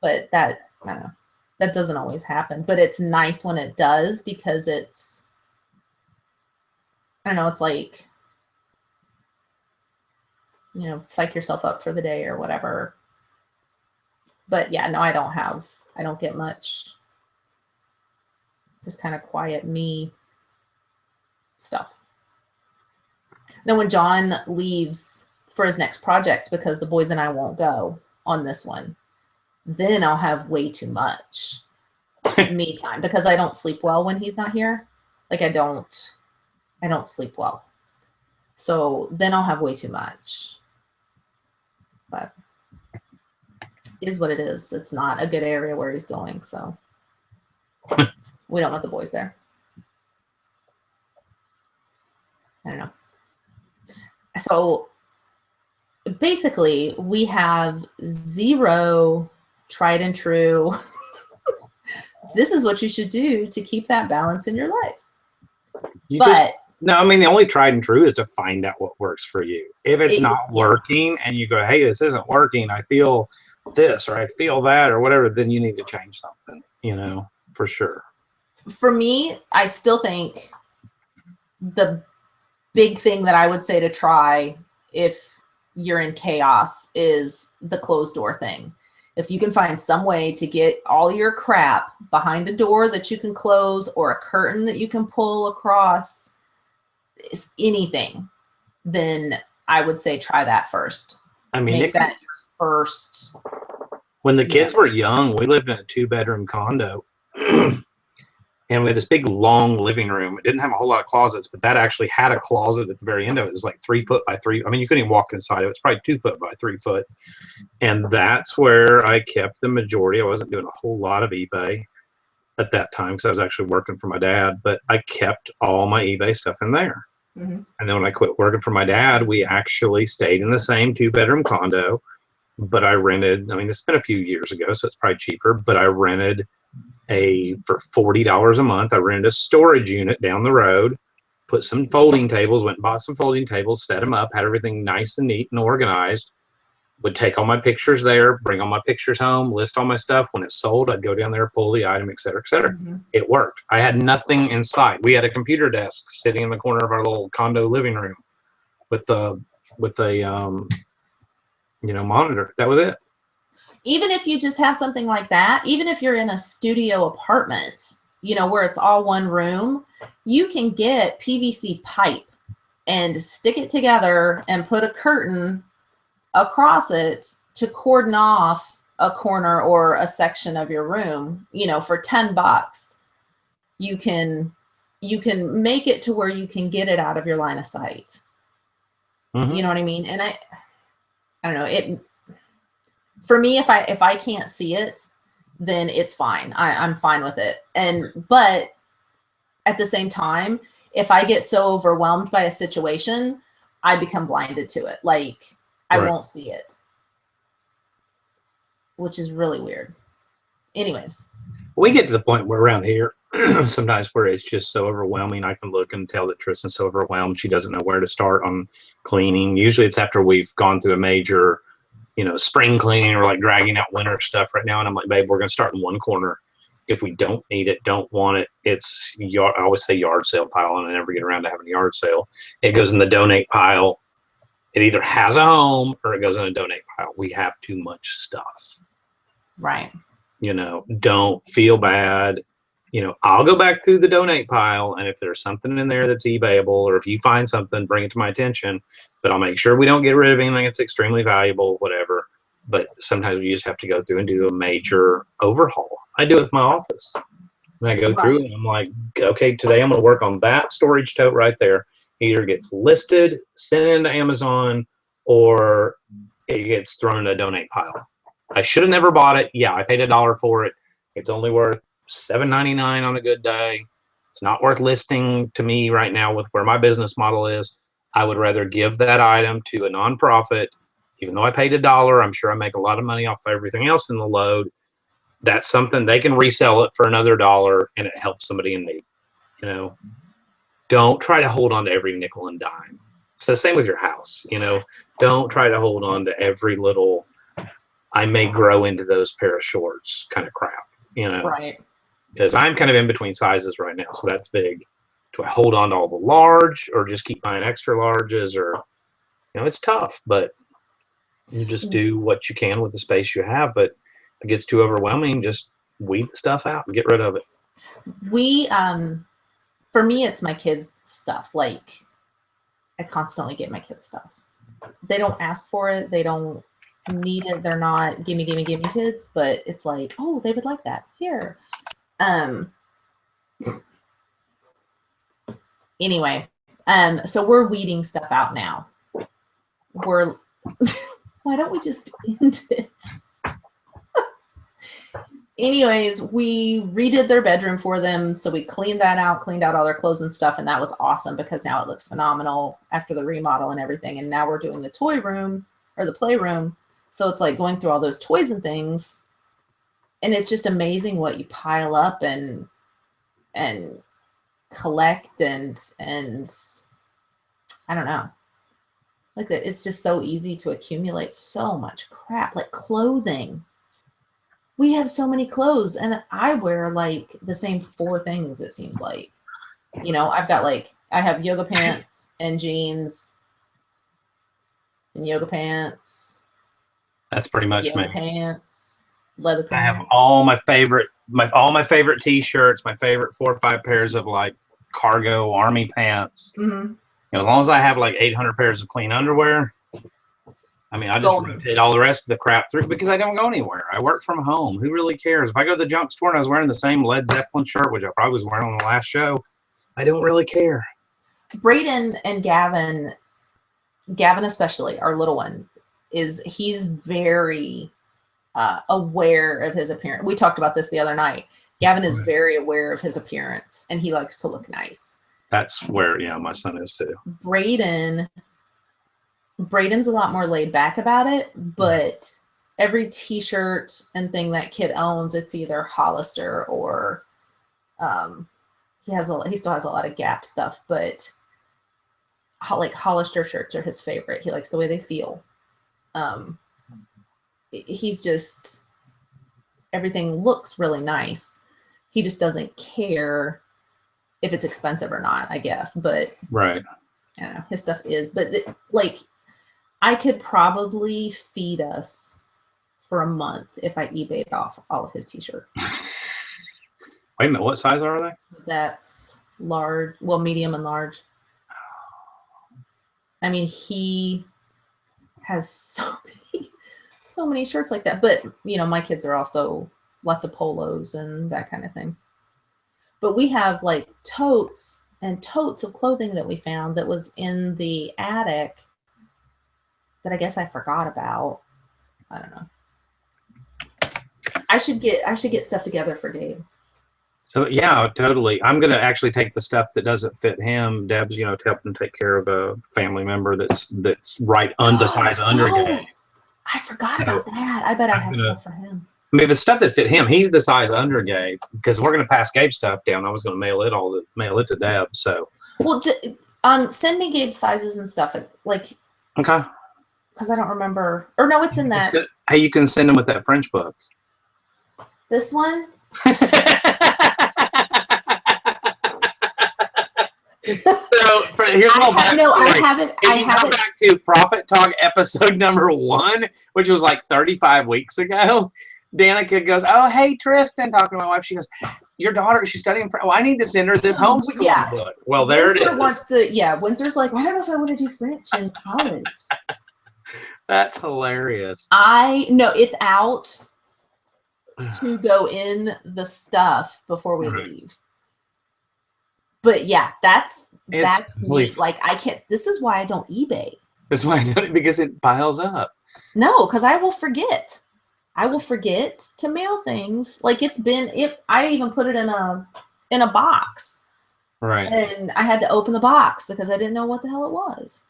But that, I don't know, that doesn't always happen. But it's nice when it does because it's, I don't know, it's like, psych yourself up for the day or whatever. But yeah, no, I don't get much. Just kind of quiet me stuff. Then when John leaves for his next project, because the boys and I won't go on this one, then I'll have way too much me time because I don't sleep well when he's not here. Like I don't sleep well. So then I'll have way too much. But it is what it is. It's not a good area where he's going. So We don't want the boys there. I don't know. So basically, we have 0 tried and true. This is what you should do to keep that balance in your life. No, I mean, the only tried and true is to find out what works for you. If it's not working and you go, hey, this isn't working, I feel this or I feel that or whatever, then you need to change something, for sure. For me, I still think the big thing that I would say to try if you're in chaos is the closed door thing. If you can find some way to get all your crap behind a door that you can close or a curtain that you can pull across, anything, then I would say try that first. I mean, make that your first. When the kids were young, we lived in a 2-bedroom condo. And we had this big, long living room. It didn't have a whole lot of closets, but that actually had a closet at the very end of it. It was like 3 foot by 3. I mean, you couldn't even walk inside it. It was probably 2 foot by 3 foot. And that's where I kept the majority. I wasn't doing a whole lot of eBay at that time because I was actually working for my dad, but I kept all my eBay stuff in there. Mm-hmm. And then when I quit working for my dad, we actually stayed in the same 2-bedroom condo, but I rented, I mean, it's been a few years ago, so it's probably cheaper, but I rented for $40 a month. I rented a storage unit down the road, put some folding tables, went and bought some folding tables, set them up, had everything nice and neat and organized, would take all my pictures there, bring all my pictures home, list all my stuff. When it's sold, I'd go down there, pull the item, et cetera, et cetera. Mm-hmm. It worked. I had nothing in sight. We had a computer desk sitting in the corner of our little condo living room with a monitor. That was it. Even if you just have something like that, even if you're in a studio apartment, where it's all one room, you can get PVC pipe and stick it together and put a curtain across it to cordon off a corner or a section of your room. For $10, you can make it to where you can get it out of your line of sight. Mm-hmm. You know what I mean? And I don't know, for me, if I can't see it, then it's fine. I'm fine with it. But at the same time, if I get so overwhelmed by a situation, I become blinded to it. Like I won't see it, which is really weird. Anyways. We get to the point where around here, sometimes where it's just so overwhelming. I can look and tell that Tristan's so overwhelmed. She doesn't know where to start on cleaning. Usually it's after we've gone through a major spring cleaning or like dragging out winter stuff right now. And I'm like, babe, we're going to start in one corner. If we don't need it, don't want it, it's yard. I always say yard sale pile, and I never get around to having a yard sale. It goes in the donate pile. It either has a home or it goes in a donate pile. We have too much stuff. Right. Don't feel bad. I'll go back through the donate pile, and if there's something in there that's eBayable, or if you find something, bring it to my attention. But I'll make sure we don't get rid of anything that's extremely valuable, whatever. But sometimes we just have to go through and do a major overhaul. I do it with my office. And I go through and I'm like, okay, today I'm going to work on that storage tote right there. Either gets listed, sent into Amazon, or it gets thrown in a donate pile. I should have never bought it. Yeah, I paid $1 for it. It's only worth $7.99 on a good day. It's not worth listing to me right now with where my business model is. I would rather give that item to a nonprofit. Even though I paid $1, I'm sure I make a lot of money off everything else in the load. That's something they can resell it for another $1, and it helps somebody in need. Don't try to hold on to every nickel and dime. It's the same with your house. Don't try to hold on to every little, I may grow into those pair of shorts kind of crap. Right. Because I'm kind of in between sizes right now, so that's big. Do I hold on to all the large or just keep buying extra larges? Or, it's tough, but you just do what you can with the space you have. But if it gets too overwhelming, just weed the stuff out and get rid of it. For me, it's my kids' stuff. Like, I constantly get my kids' stuff. They don't ask for it. They don't need it. They're not gimme kids, but it's like, oh, they would like that. Here. Anyway, so we're weeding stuff out now. Why don't we just end it? anyways, we redid their bedroom for them. So we cleaned that out, cleaned out all their clothes and stuff. And that was awesome because now it looks phenomenal after the remodel and everything. And now we're doing the toy room or the playroom. So it's like going through all those toys and things. And it's just amazing what you pile up and collect and I don't know. Like that, it's just so easy to accumulate so much crap, like clothing. We have so many clothes, and I wear like the same 4 things, it seems like. You know, I've got like, I have yoga pants and jeans and yoga pants. That's pretty much yoga me. Pants, leather I have pants. all my favorite T-shirts, my favorite 4 or 5 pairs of like cargo army pants. Mm-hmm. You know, as long as I have like 800 pairs of clean underwear, I mean, I just Golden. rotate all the rest of the crap through because I don't go anywhere. I work from home. Who really cares? If I go to the junk store and I was wearing the same Led Zeppelin shirt, which I probably was wearing on the last show, I don't really care. Braden and Gavin especially, our little one, he's very aware of his appearance. We talked about this the other night. Gavin is very aware of his appearance, and he likes to look nice. That's where, yeah, my son is too. Braden's a lot more laid back about it, but every T-shirt and thing that kid owns, it's either Hollister or he still has a lot of Gap stuff, but like Hollister shirts are his favorite. He likes the way they feel. He's just, everything looks really nice. He just doesn't care if it's expensive or not, I guess. But right, I don't know, his stuff is. But like, I could probably feed us for a month if I eBayed off all of his T-shirts. Wait a minute, what size are they? That's large, well, medium and large. I mean, he has so many shirts like that. But, you know, my kids are also lots of polos and that kind of thing. But we have like totes and totes of clothing that we found that was in the attic that I guess I forgot about. I don't know. I should get stuff together for Gabe. So yeah, totally. I'm gonna actually take the stuff that doesn't fit him. Deb's, you know, to help him take care of a family member that's right under size under Gabe. I forgot about that. I bet I have stuff for him. I mean, if it's stuff that fit him, he's the size under Gabe because we're gonna pass Gabe's stuff down. I was gonna mail it to Deb. So well, send me Gabe's sizes and stuff. Like okay, because I don't remember. Or no, it's in that. Hey, you can send him with that French book. This one. So here's a little I haven't. If you go back to Profit Talk episode number 1, which was like 35 weeks ago, Danica goes, "Oh, hey, Tristan," talking to my wife. She goes, "Your daughter, she's studying for. Oh, I need to send her this homeschool book." Well, there Windsor it is. Wants to, Windsor's like, I don't know if I want to do French in college. That's hilarious. No, it's out to go in the stuff before we leave. But yeah, that's neat. Like I can't. This is why I don't eBay. That's why I don't, because it piles up. No, because I will forget. I will forget to mail things. Like I even put it in a box. Right. And I had to open the box because I didn't know what the hell it was.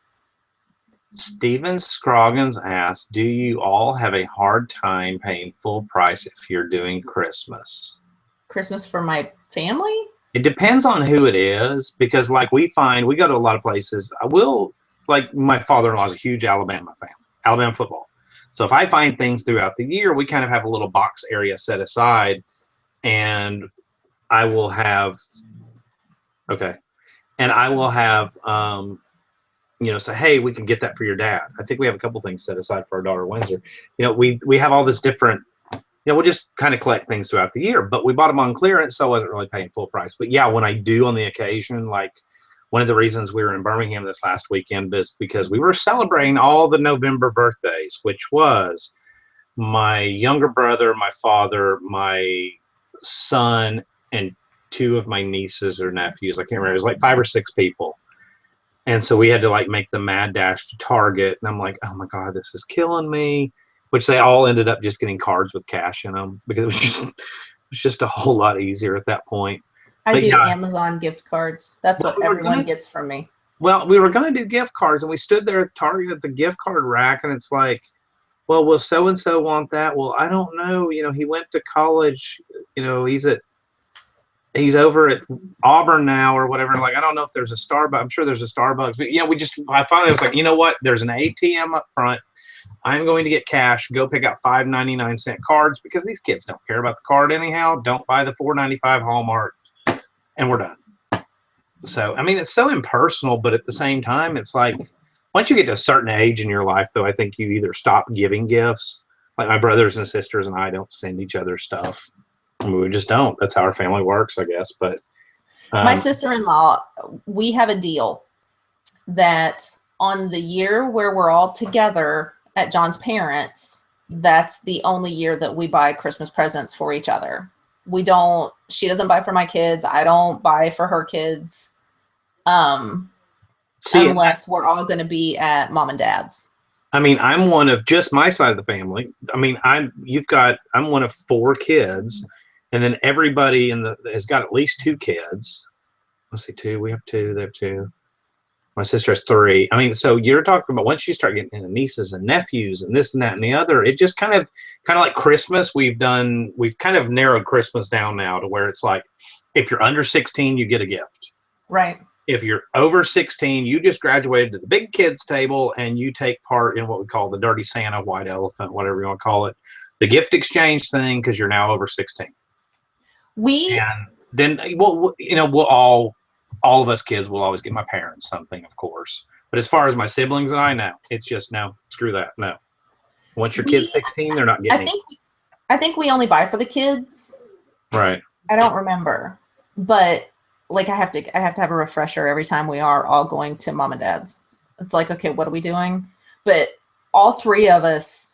Steven Scroggins asks, "Do you all have a hard time paying full price if you're doing Christmas?" Christmas for my family? It depends on who it is, because like we go to a lot of places. Like my father-in-law is a huge Alabama fan, Alabama football. So if I find things throughout the year, we kind of have a little box area set aside, and I will have, say, hey, we can get that for your dad. I think we have a couple things set aside for our daughter Windsor. You know, we have all this different, we'll just kind of collect things throughout the year, but we bought them on clearance, so I wasn't really paying full price. But yeah, when I do on the occasion, like one of the reasons we were in Birmingham this last weekend is because we were celebrating all the November birthdays, which was my younger brother, my father, my son, and 2 of my nieces or nephews. I can't remember. It was like 5 or 6 people. And so we had to like make the mad dash to Target. And I'm like, oh my God, this is killing me. which they all ended up just getting cards with cash in them because it was just a whole lot easier at that point. I But do yeah, Amazon gift cards. That's well, what everyone gets from me. well, we were going to do gift cards, and we stood there at Target at the gift card rack, and it's like, well, will so and so want that? Well, I don't know. He went to college. He's over at Auburn now or whatever. Like, I don't know if there's a Starbucks. I'm sure there's a Starbucks, but I finally was like, you know what? There's an ATM up front. I'm going to get cash. Go pick out 5.99 cards because these kids don't care about the card anyhow. Don't buy the $4.95 Hallmark, and we're done. So, I mean, it's so impersonal, but at the same time, it's like once you get to a certain age in your life, though, I think you either stop giving gifts. Like my brothers and sisters and I don't send each other stuff. I mean, we just don't. That's how our family works, I guess. But my sister-in-law, we have a deal that on the year where we're all together at John's parents', that's the only year that we buy Christmas presents for each other. She doesn't buy for my kids. I don't buy for her kids. Unless we're all going to be at mom and dad's. I mean, I'm one of just my side of the family. I mean, I'm one of 4 kids, and then everybody has got at least 2 kids. Let's see, 2. We have 2. They have 2. My sister has 3. I mean, so you're talking about once you start getting into nieces and nephews and this and that and the other, it just kind of like Christmas. We've kind of narrowed Christmas down now to where it's like, if you're under 16, you get a gift. Right. If you're over 16, you just graduated to the big kids table and you take part in what we call the Dirty Santa, White Elephant, whatever you want to call it, the gift exchange thing, because you're now over 16. And then, we'll all of us kids will always get my parents something, of course. But as far as my siblings and I, no, it's just no, screw that, no. Once your kid's 16, they're not getting it. I think we only buy for the kids. Right. I don't remember, but like I have to have a refresher every time we are all going to mom and dad's. It's like, okay, what are we doing? But all 3 of us,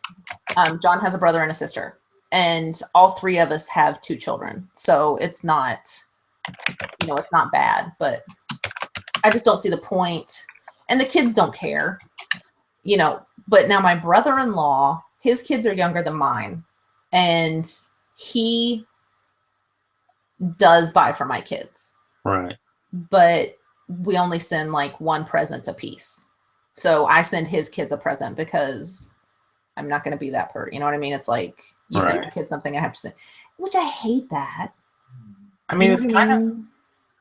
John has a brother and a sister, and all 3 of us have 2 children. So it's not, it's not bad, but I just don't see the point. And the kids don't care, but now my brother-in-law, his kids are younger than mine, and he does buy for my kids. Right. But we only send like 1 present a piece. So I send his kids a present because I'm not going to be that person. You know what I mean? It's like you send your kids something, I have to send, which I hate that. I mean, it's kind of,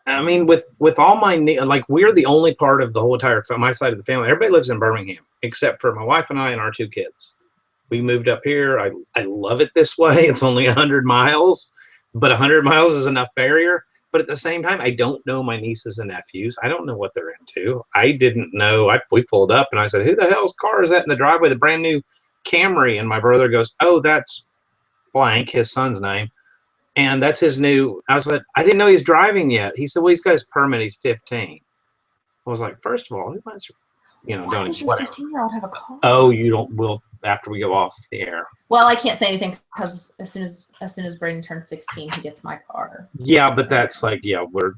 I mean, with all my, like, we're the only part of the whole entire, my side of the family. Everybody lives in Birmingham, except for my wife and I and our 2 kids. We moved up here. I love it this way. It's only 100 miles, but 100 miles is enough barrier. But at the same time, I don't know my nieces and nephews. I don't know what they're into. I didn't know. We pulled up and I said, who the hell's car is that in the driveway? The brand new Camry. And my brother goes, oh, that's blank, his son's name. And that's his new. I was like, I didn't know he's driving yet. He said, well, he's got his permit. He's 15. I was like, first of all, who lets why does your 15-year-old have a car? Oh, you don't. We'll after we go off the air. Well, I can't say anything because as soon as Braden turns 16, he gets my car. Yeah, but that's like,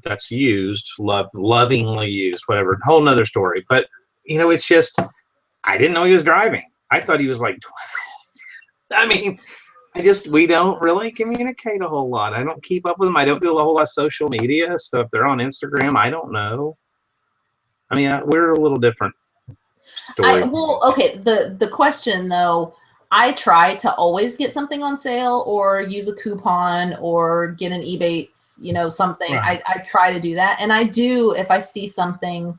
that's used, lovingly used, whatever. Whole nother story. But it's just, I didn't know he was driving. I thought he was like 12. I mean, we don't really communicate a whole lot. I don't keep up with them. I don't do a whole lot of social media. So if they're on Instagram, I don't know. I mean, we're a little different. Okay. The question though, I try to always get something on sale or use a coupon or get an Ebates, something. Right. I try to do that. And I do, if I see something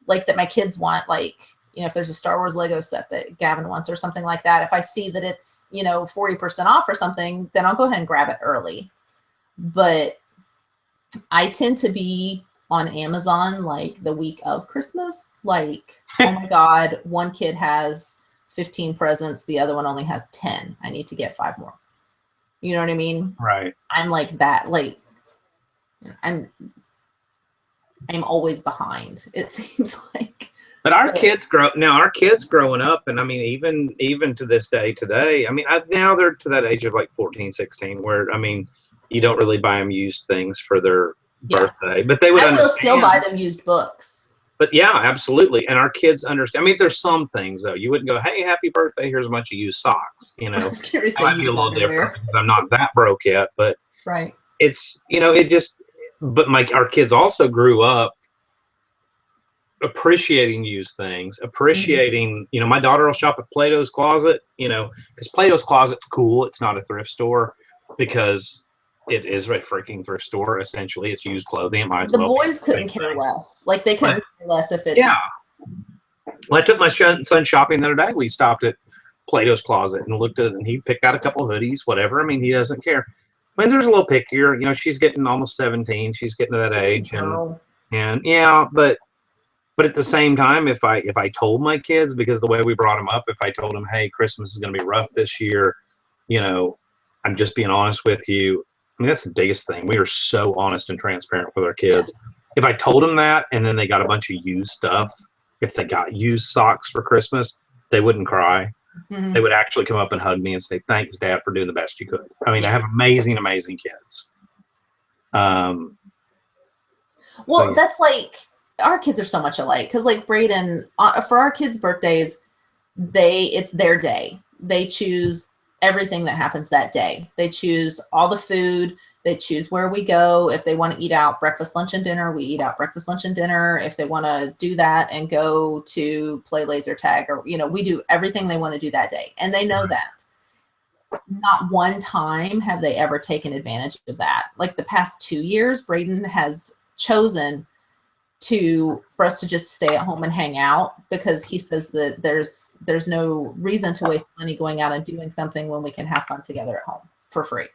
like that my kids want, like, if there's a Star Wars Lego set that Gavin wants or something like that, if I see that it's, 40% off or something, then I'll go ahead and grab it early. But I tend to be on Amazon like the week of Christmas, like, oh my God, one kid has 15 presents, the other one only has 10. I need to get 5 more. You know what I mean? Right. I'm like that. Like, I'm always behind, it seems like. But our kids growing up, and I mean, even to this day today, I mean, now they're to that age of like 14, 16, where, I mean, you don't really buy them used things for their birthday, but they would I will still buy them used books. But yeah, absolutely. And our kids understand. I mean, there's some things though. You wouldn't go, "Hey, happy birthday! Here's a bunch of used socks." You I know, was curious that to say might be a used little different underwear. because I'm not that broke yet. But Right. it's, it just. But our kids also grew up appreciating used things, appreciating. My daughter will shop at Plato's Closet. Because Plato's Closet's cool. It's not a thrift store because it is a freaking thrift store. Essentially, it's used clothing. It might as The well be boys the same couldn't care thing. less. Like they couldn't care less if it's Yeah. Well, I took my son shopping the other day. We stopped at Plato's Closet and looked at it, and he picked out a couple hoodies, whatever. I mean, he doesn't care. Windsor's a little pickier. She's getting almost 17. She's getting to that she's a age, girl. and yeah, but at the same time, if I told my kids, because the way we brought them up, if I told them, hey, Christmas is going to be rough this year, I'm just being honest with you. I mean, that's the biggest thing. We are so honest and transparent with our kids. Yeah. If I told them that, and then they got a bunch of used stuff, if they got used socks for Christmas, they wouldn't cry. Mhm. They would actually come up and hug me and say, "Thanks, Dad, for doing the best you could." I mean, I Yeah. have amazing, amazing kids. Well, So, yeah. that's like our kids are so much alike because like Braden, for our kids' birthdays, it's their day. They choose everything that happens that day. They choose all the food. They choose where we go. If they want to eat out breakfast, lunch, and dinner, we eat out breakfast, lunch, and dinner. If they want to do that and go to play laser tag, or we do everything they want to do that day, and they know that. Not one time have they ever taken advantage of that. Like the past 2 years, Braden has chosen for us to just stay at home and hang out because he says that there's no reason to waste money going out and doing something when we can have fun together at home for free.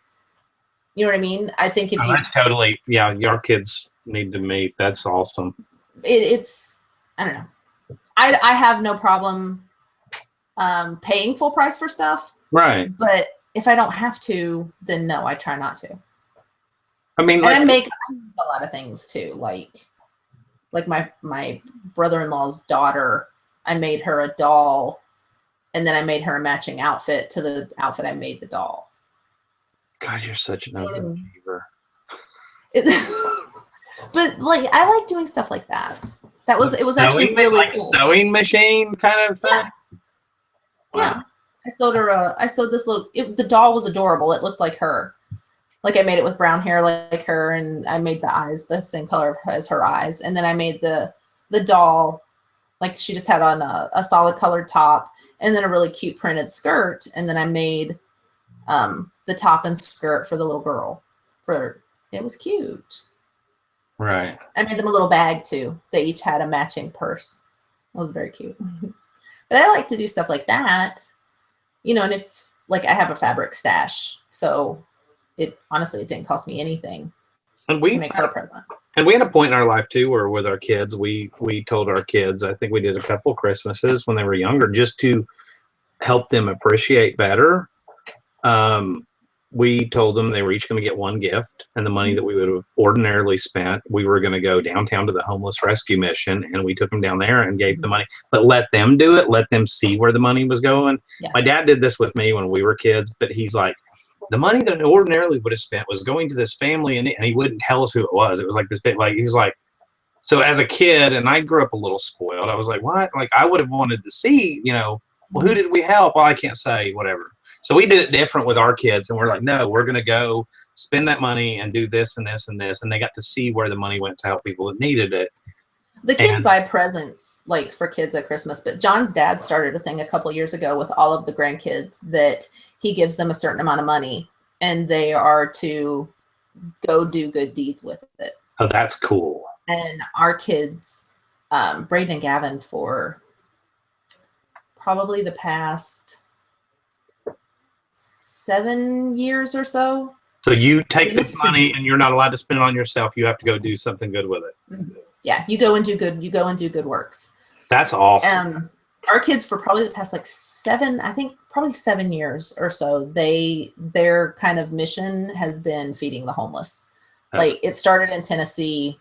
You know what I mean? I think if that's totally, yeah, your kids need to meet. That's awesome. it's, I don't know. I have no problem paying full price for stuff. Right. But if I don't have to, then no, I try not to. I mean, and I make a lot of things too. Like my brother-in-law's daughter, I made her a doll, and then I made her a matching outfit to the outfit I made the doll. God, you're such an overachiever. But like, I like doing stuff like that. It was actually really like cool. Sewing machine kind of thing. Yeah. Wow. Yeah. I sewed this the doll was adorable. It looked like her. Like I made it with brown hair like her, and I made the eyes the same color as her eyes. And then I made the doll, like she just had on a solid colored top and then a really cute printed skirt. And then I made the top and skirt for the little girl. It was cute. Right. I made them a little bag too. They each had a matching purse. It was very cute. But I like to do stuff like that, and if like I have a fabric stash, so it didn't cost me anything to make her a present. And we had a point in our life too where with our kids, we told our kids, I think we did a couple Christmases when they were younger, just to help them appreciate better. We told them they were each going to get one gift, and the money that we would have ordinarily spent, we were going to go downtown to the homeless rescue mission, and we took them down there and gave the money, but let them do it, let them see where the money was going. Yeah. My dad did this with me when we were kids, but he's like, the money that ordinarily would have spent was going to this family, and he wouldn't tell us who it was. It was like this big, like, he was like, so as a kid, and I grew up a little spoiled, I was like, what? Like, I would have wanted to see, well, who did we help? Well, I can't say, whatever. So we did it different with our kids, and we're like, no, we're going to go spend that money and do this and this and this. And they got to see where the money went to help people that needed it. The kids buy presents like for kids at Christmas, but John's dad started a thing a couple years ago with all of the grandkids that he gives them a certain amount of money and they are to go do good deeds with it. Oh, that's cool. And our kids, Braden and Gavin, for probably the past 7 years or so. So you take this money and you're not allowed to spend it on yourself. You have to go do something good with it. Mm-hmm. Yeah, you go and do good works. That's awesome. Our kids for probably the past probably 7 years or so, their kind of mission has been feeding the homeless. Like it started in Tennessee,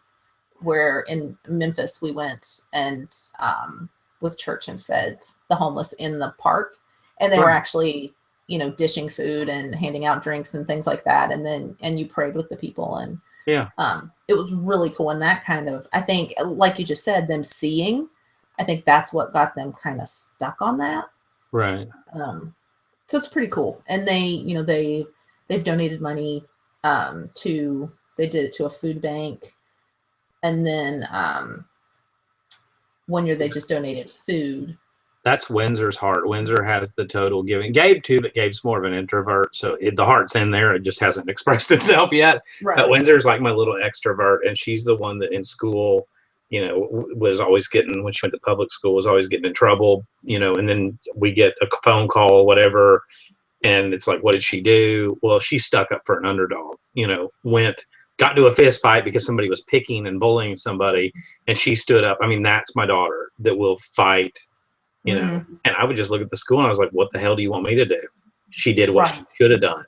where in Memphis we went and with church and fed the homeless in the park, and they were actually dishing food and handing out drinks and things like that, and you prayed with the people, and Yeah. It was really cool. And that kind of, I think, like you just said, them seeing, I think that's what got them kind of stuck on that. Right. So it's pretty cool. And they, you know, they've donated money to, they did it to a food bank. And then 1 year they just donated food. That's Windsor's heart. Windsor has the total giving. Gabe too, but Gabe's more of an introvert, so the heart's in there. It just hasn't expressed itself yet. Right. But Windsor's like my little extrovert, and she's the one that in school, you know, was always getting, when she went to public school, was always getting in trouble, you know. And then we get a phone call or whatever, and it's like, what did she do? Well, she stuck up for an underdog. You know, got into a fist fight because somebody was picking and bullying somebody, and she stood up. I mean, that's my daughter that will fight. You know, and I would just look at the school and I was like, what the hell do you want me to do? She did what she should have done.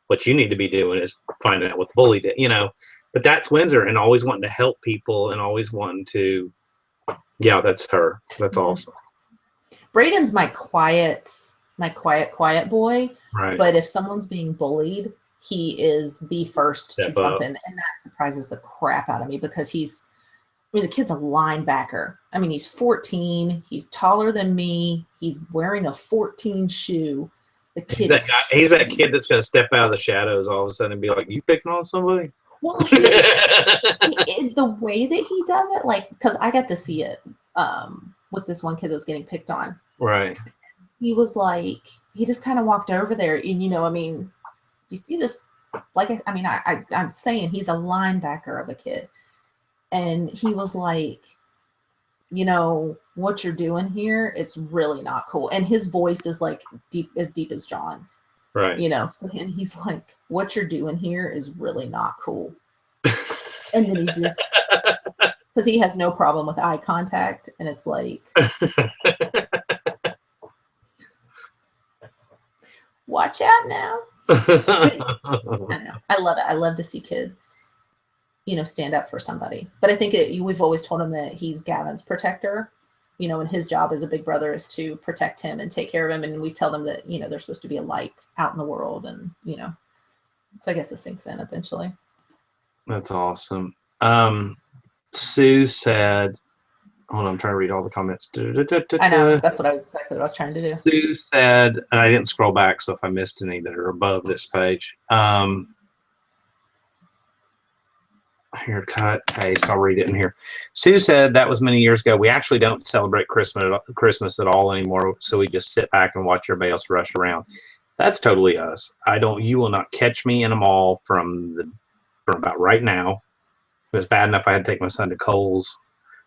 What you need to be doing is finding out what the bully did, you know. But that's Windsor, and always wanting to help people and always wanting to, yeah, that's her. That's awesome. Braden's my quiet boy. Right. But if someone's being bullied, he is the first to jump in. And that surprises the crap out of me because the kid's a linebacker. I mean, he's 14. He's taller than me. He's wearing a 14 shoe. The kid he's that kid that's going to step out of the shadows all of a sudden and be like, you picking on somebody? Well, the way that he does it, like, because I got to see it with this one kid that was getting picked on. Right. He was like, he just kind of walked over there. And, you know, I mean, you see this, like, I'm saying he's a linebacker of a kid. And he was like, you know, what you're doing here, it's really not cool. And his voice is like deep as John's. Right. You know, so and he's like, what you're doing here is really not cool. And then he just, because he has no problem with eye contact. And it's like, watch out now. I don't know. I love it. I love to see kids, you know, stand up for somebody. But I think we've always told him that he's Gavin's protector, you know, and his job as a big brother is to protect him and take care of him. And we tell them that, you know, they're supposed to be a light out in the world. And, you know, so I guess it sinks in eventually. That's awesome. Sue said, hold on, I'm trying to read all the comments. I know, that's exactly what I was trying to do. Sue said, and I didn't scroll back, so if I missed any that are above this page. Here, cut, paste. I'll read it in here. Sue said that was many years ago. We actually don't celebrate Christmas at all anymore, so we just sit back and watch everybody else rush around. That's totally us. You will not catch me in a mall from about right now. It was bad enough I had to take my son to Kohl's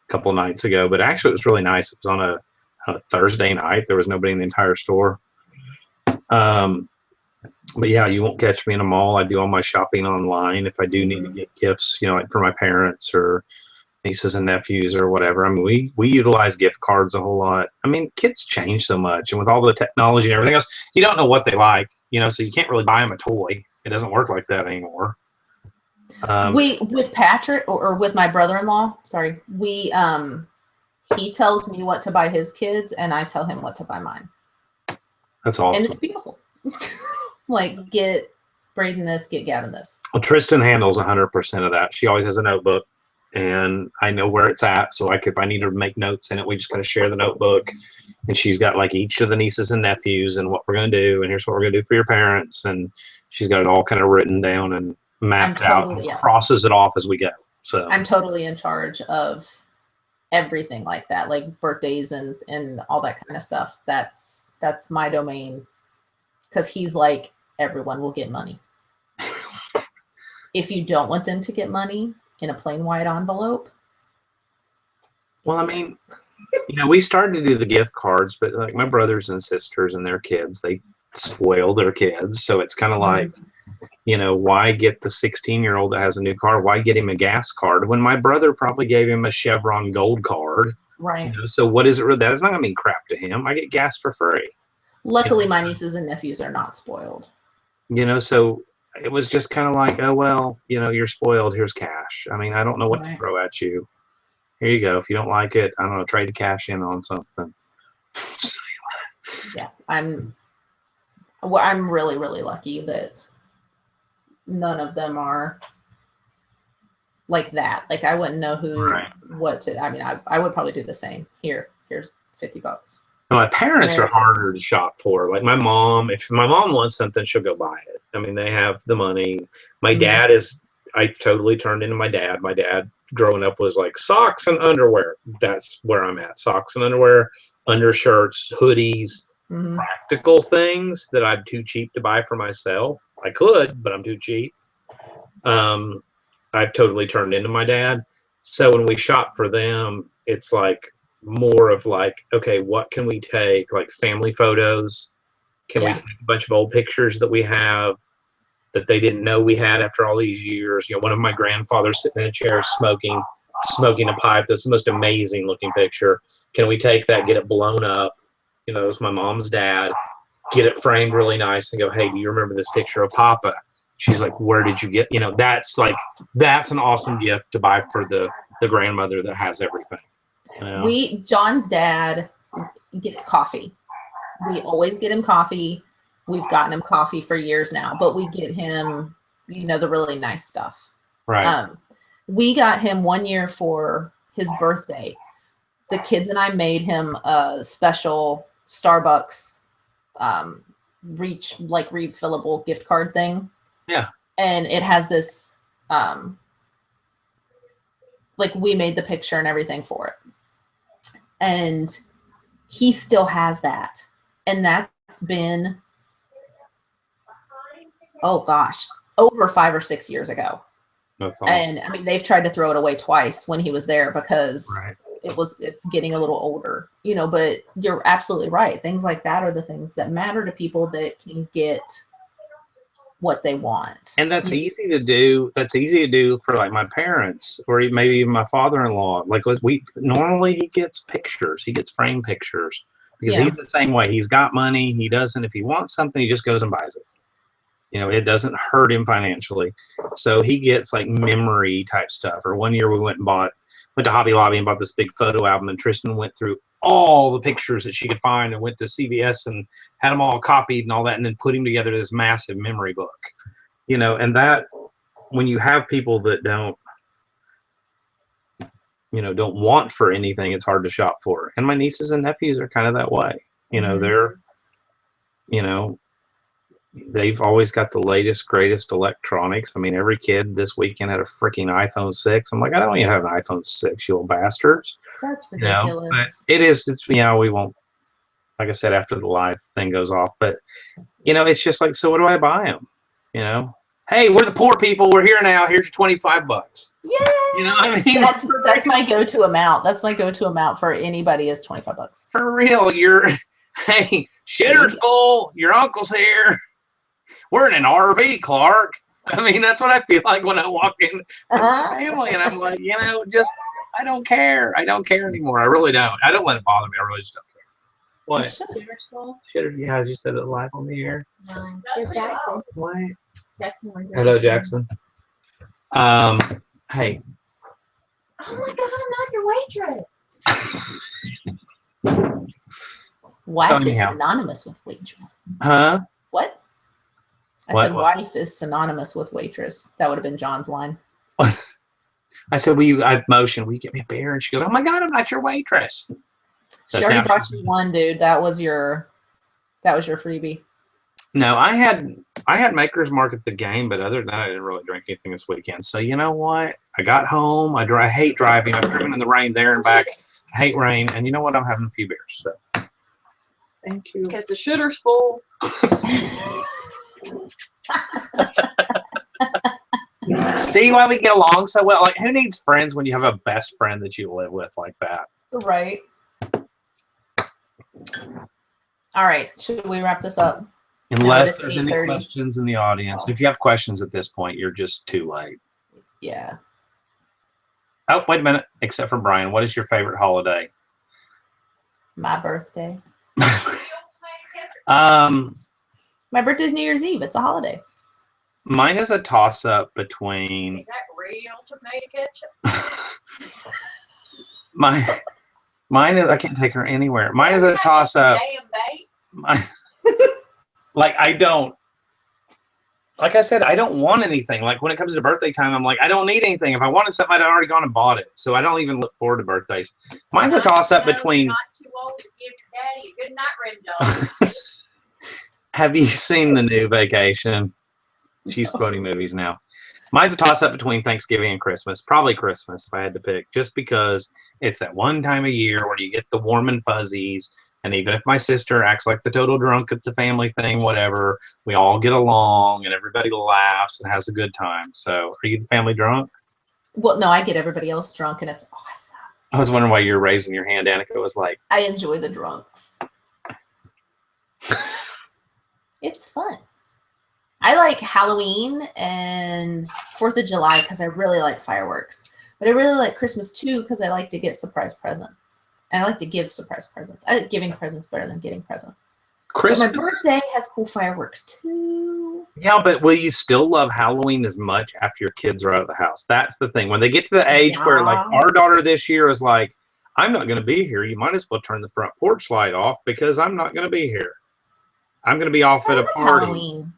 a couple of nights ago, but actually it was really nice. It was on a Thursday night. There was nobody in the entire store. But yeah, you won't catch me in a mall. I do all my shopping online. If I do need to get gifts, you know, like for my parents or nieces and nephews or whatever. I mean, we utilize gift cards a whole lot. I mean, kids change so much, and with all the technology and everything else, you don't know what they like, you know, so you can't really buy them a toy. It doesn't work like that anymore. With Patrick or with my brother-in-law, sorry, he tells me what to buy his kids, and I tell him what to buy mine. That's awesome. And it's beautiful. Like, get Braden this, get Gavin this. Well, Tristan handles 100% of that. She always has a notebook, and I know where it's at. So, like, if I need her to make notes in it, we just got to share the notebook. And she's got, like, each of the nieces and nephews and what we're going to do. And here's what we're going to do for your parents. And she's got it all kind of written down and mapped out and crosses it off as we go. So I'm totally in charge of everything like that, like birthdays and all that kind of stuff. That's my domain. Because he's like, everyone will get money. If you don't want them to get money in a plain white envelope. Well, I mean, you know, we started to do the gift cards, but like my brothers and sisters and their kids, they spoil their kids. So it's kind of like, you know, why get the 16-year-old that has a new car? Why get him a gas card when my brother probably gave him a Chevron Gold card? Right. You know, so what is it? That's not going to mean crap to him. I get gas for free. Luckily, my nieces and nephews are not spoiled. You know, so it was just kind of like, oh, well, you know, you're spoiled. Here's cash. I mean, I don't know what to throw at you. Here you go. If you don't like it, I don't know, trade the cash in on something. Yeah, I'm really, really lucky that none of them are like that. Like I wouldn't know Right. what to. I mean, I would probably do the same. Here's $50. My parents Merry are harder Christmas. to shop for. Like my mom, if my mom wants something, she'll go buy it. I mean, they have the money. My Mhm. dad is, I totally turned into my dad. My dad growing up was like socks and underwear. That's where I'm at. Socks and underwear, undershirts, hoodies, Mhm. practical things that I'm too cheap to buy for myself. I could, but I'm too cheap. I've totally turned into my dad. So when we shop for them, it's like more of like, okay, what can we take? Like family photos. Can we Yeah. take a bunch of old pictures that we have that they didn't know we had after all these years? You know, one of my grandfathers sitting in a chair smoking a pipe. That's the most amazing looking picture. Can we take that, get it blown up? You know, it's my mom's dad. Get it framed really nice and go, hey, do you remember this picture of Papa? She's like, where did you get? You know, that's an awesome gift to buy for the grandmother that has everything. You know? John's dad gets coffee. We always get him coffee. We've gotten him coffee for years now, but we get him, the really nice stuff. Right. We got him one year for his birthday. The kids and I made him a special Starbucks refillable gift card thing. Yeah. And it has this we made the picture and everything for it. And he still has that. And that's been, oh gosh, over 5 or 6 years ago. That's awesome. And I mean, they've tried to throw it away twice when he was there because Right. it's getting a little older, but you're absolutely right. Things like that are the things that matter to people that can get what they want. And that's easy to do. That's easy to do for like my parents or maybe even my father-in-law. Like normally he gets pictures. He gets framed pictures because Yeah. he's the same way. He's got money. He doesn't, if he wants something, he just goes and buys it. You know, it doesn't hurt him financially. So he gets like memory type stuff. Or one year we went to Hobby Lobby and bought this big photo album, and Tristan went through all the pictures that she could find and went to CVS and had them all copied and all that, and then put him together this massive memory book. You know, and that when you have people that don't want for anything, it's hard to shop for. And my nieces and nephews are kind of that way. You know, Mhm. they've always got the latest, greatest electronics. I mean, every kid this weekend had a freaking iPhone 6. I'm like, I don't even have an iPhone 6, you old bastards. That's ridiculous. But it's we won't, like I said, after the live thing goes off. But, it's just like, so what do I buy them? Hey, we're the poor people. We're here now. Here's your $25. Yeah. You know what I mean? That's my go-to amount. That's my go-to amount for anybody is $25. For real. Hey, shitter's full. Your uncle's here. We're in an RV, Clark. I mean, that's what I feel like when I walk in with my family, and I'm like, just I don't care. I don't care anymore. I really don't. I don't let it bother me. I really just don't care. What? Shitter, yeah, as you said it live on the air. No, it's Jackson. What? Jackson. Hello, Jackson. Hey. Oh my God, I'm not your waitress. Wife is synonymous with waitress. Huh? What? I said wife is synonymous with waitress. That would have been John's line. I said, I motioned, will you get me a beer? And she goes, oh my God, I'm not your waitress. She already brought you one, dude. That was your freebie. No, I had Maker's Mark at the game, but other than that, I didn't really drink anything this weekend. So you know what? I got home. I hate driving. I've driven in the rain there and back. I hate rain. And you know what? I'm having a few beers. So thank you. Because the shooter's full. See why we get along so well? Like, who needs friends when you have a best friend that you live with like that? Right. All right. Should we wrap this up? Unless there's any questions in the audience. If you have questions at this point, you're just too late. Yeah. Oh, wait a minute. Except for Brian, what is your favorite holiday? My birthday. My birthday's New Year's Eve. It's a holiday. Mine is a toss-up between. Is that real tomato ketchup? Mine is. I can't take her anywhere. Mine is a toss-up. Damn bait. Like I don't. Like I said, I don't want anything. Like when it comes to birthday time, I'm like, I don't need anything. If I wanted something, I'd already gone and bought it. So I don't even look forward to birthdays. Mine's a toss up No, between. Not too old to give your daddy a good night rim dog. Have you seen the new Vacation? She's quoting movies now. Mine's a toss up between Thanksgiving and Christmas. Probably Christmas if I had to pick, just because it's that one time a year where you get the warm and fuzzies. And even if my sister acts like the total drunk at the family thing, whatever, we all get along and everybody laughs and has a good time. So, are you the family drunk? Well, no, I get everybody else drunk, and it's awesome. I was wondering why you're raising your hand. Annika was like, I enjoy the drunks. It's fun. I like Halloween and 4th of July because I really like fireworks. But I really like Christmas too because I like to get surprise presents. And I like to give surprise presents. I like giving presents better than getting presents. Christmas. But my birthday has cool fireworks too. Yeah, but will you still love Halloween as much after your kids are out of the house? That's the thing. When they get to the age where, like, our daughter this year is like, I'm not going to be here. You might as well turn the front porch light off because I'm not going to be here. I'm going to be off at a party. Halloween.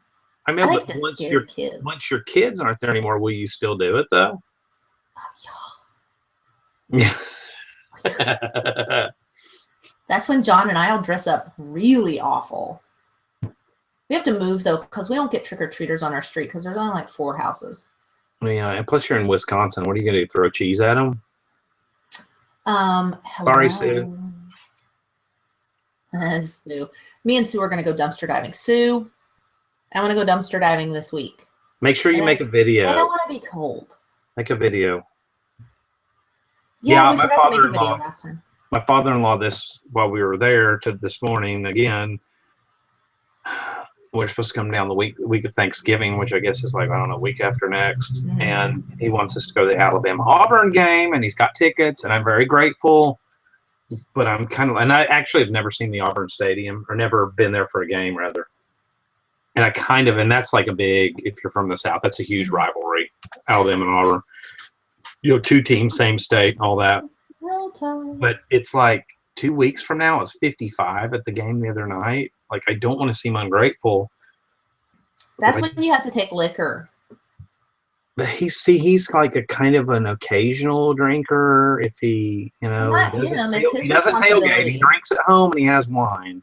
I mean, I like but to once scare kids. once your kids aren't there anymore, will you still do it though? Yeah. Yeah. That's when John and I'll dress up really awful. We have to move though because we don't get trick-or-treaters on our street because there's only like 4 houses. Yeah, and plus you're in Wisconsin. What are you gonna do? Throw cheese at them? Hello. Sorry, Sue. Sue. Me and Sue are gonna go dumpster diving. Sue, I want to go dumpster diving this week. Make sure you make a video. I don't want to be cold. Make a video. Yeah, we my forgot to make a video father-in-law. last time. My father-in-law, while we were there this morning again, we're supposed to come down the week of Thanksgiving, which I guess is like, I don't know, week after next. Mhm. And he wants us to go to the Alabama-Auburn game, and he's got tickets, and I'm very grateful. But I'm kind of, and I actually have never seen the Auburn Stadium, or never been there for a game, rather. And and that's like a big, if you're from the South, that's a huge rivalry, Alabama and Auburn. 2 teams, same state, all that. But it's like 2 weeks from now, it's 55 at the game the other night. Like, I don't want to seem ungrateful. That's when you have to take liquor. But he's like a kind of an occasional drinker. If he, Not him, it's his he doesn't tailgate. responsibility. He drinks at home and he has wine.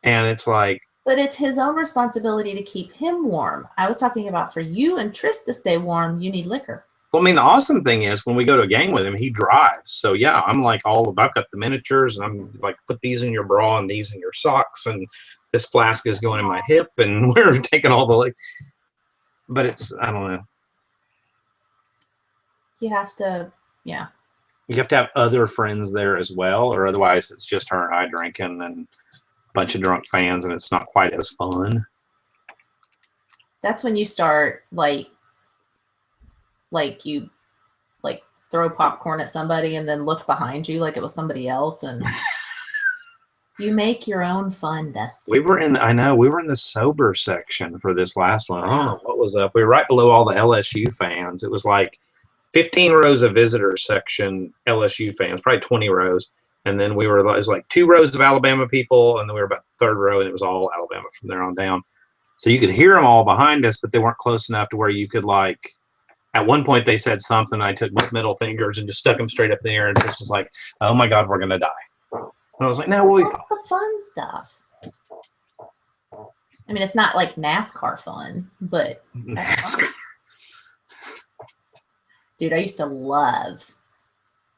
And it's like, But it's his own responsibility to keep him warm. I was talking about for you and Tris to stay warm, you need liquor. well, I mean, the awesome thing is when we go to a game with him, he drives. So yeah, I'm like I've got the miniatures, and I'm like, put these in your bra and these in your socks, and this flask is going in my hip, and we're taking all the But I don't know. You have to, yeah. You have to have other friends there as well, or otherwise it's just her and I drinking and a bunch of drunk fans, and it's not quite as fun. That's when you start you throw popcorn at somebody and then look behind you like it was somebody else, and you make your own fun, Dusty. We were in the sober section for this last one. I don't know what was up. We were right below all the LSU fans. It was like 15 rows of visitor section LSU fans, probably 20 rows. And then it was like 2 rows of Alabama people, and then we were about the 3rd row, and it was all Alabama from there on down. So you could hear them all behind us, but they weren't close enough to where you could at one point they said something. I took both middle fingers and just stuck them straight up in the air, and Chris was like, "Oh my God, we're gonna die." And I was like, "No, That's the fun stuff." I mean, it's not like NASCAR fun, but that's fun. Dude, I used to love.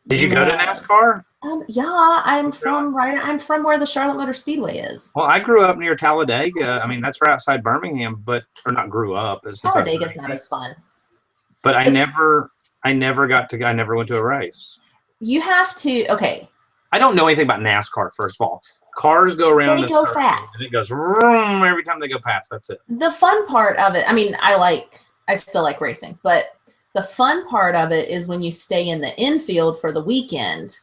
Did you go to NASCAR? Yeah, I'm from where the Charlotte Motor Speedway is. Well, I grew up near Talladega. I mean, that's right outside Birmingham, or not grew up. Talladega's not as fun. But I never went to a race. You have to, okay. I don't know anything about NASCAR, first of all. Cars go around. They go fast. And it goes vroom every time they go past. That's it. The fun part of it, I mean, I still like racing, but the fun part of it is when you stay in the infield for the weekend.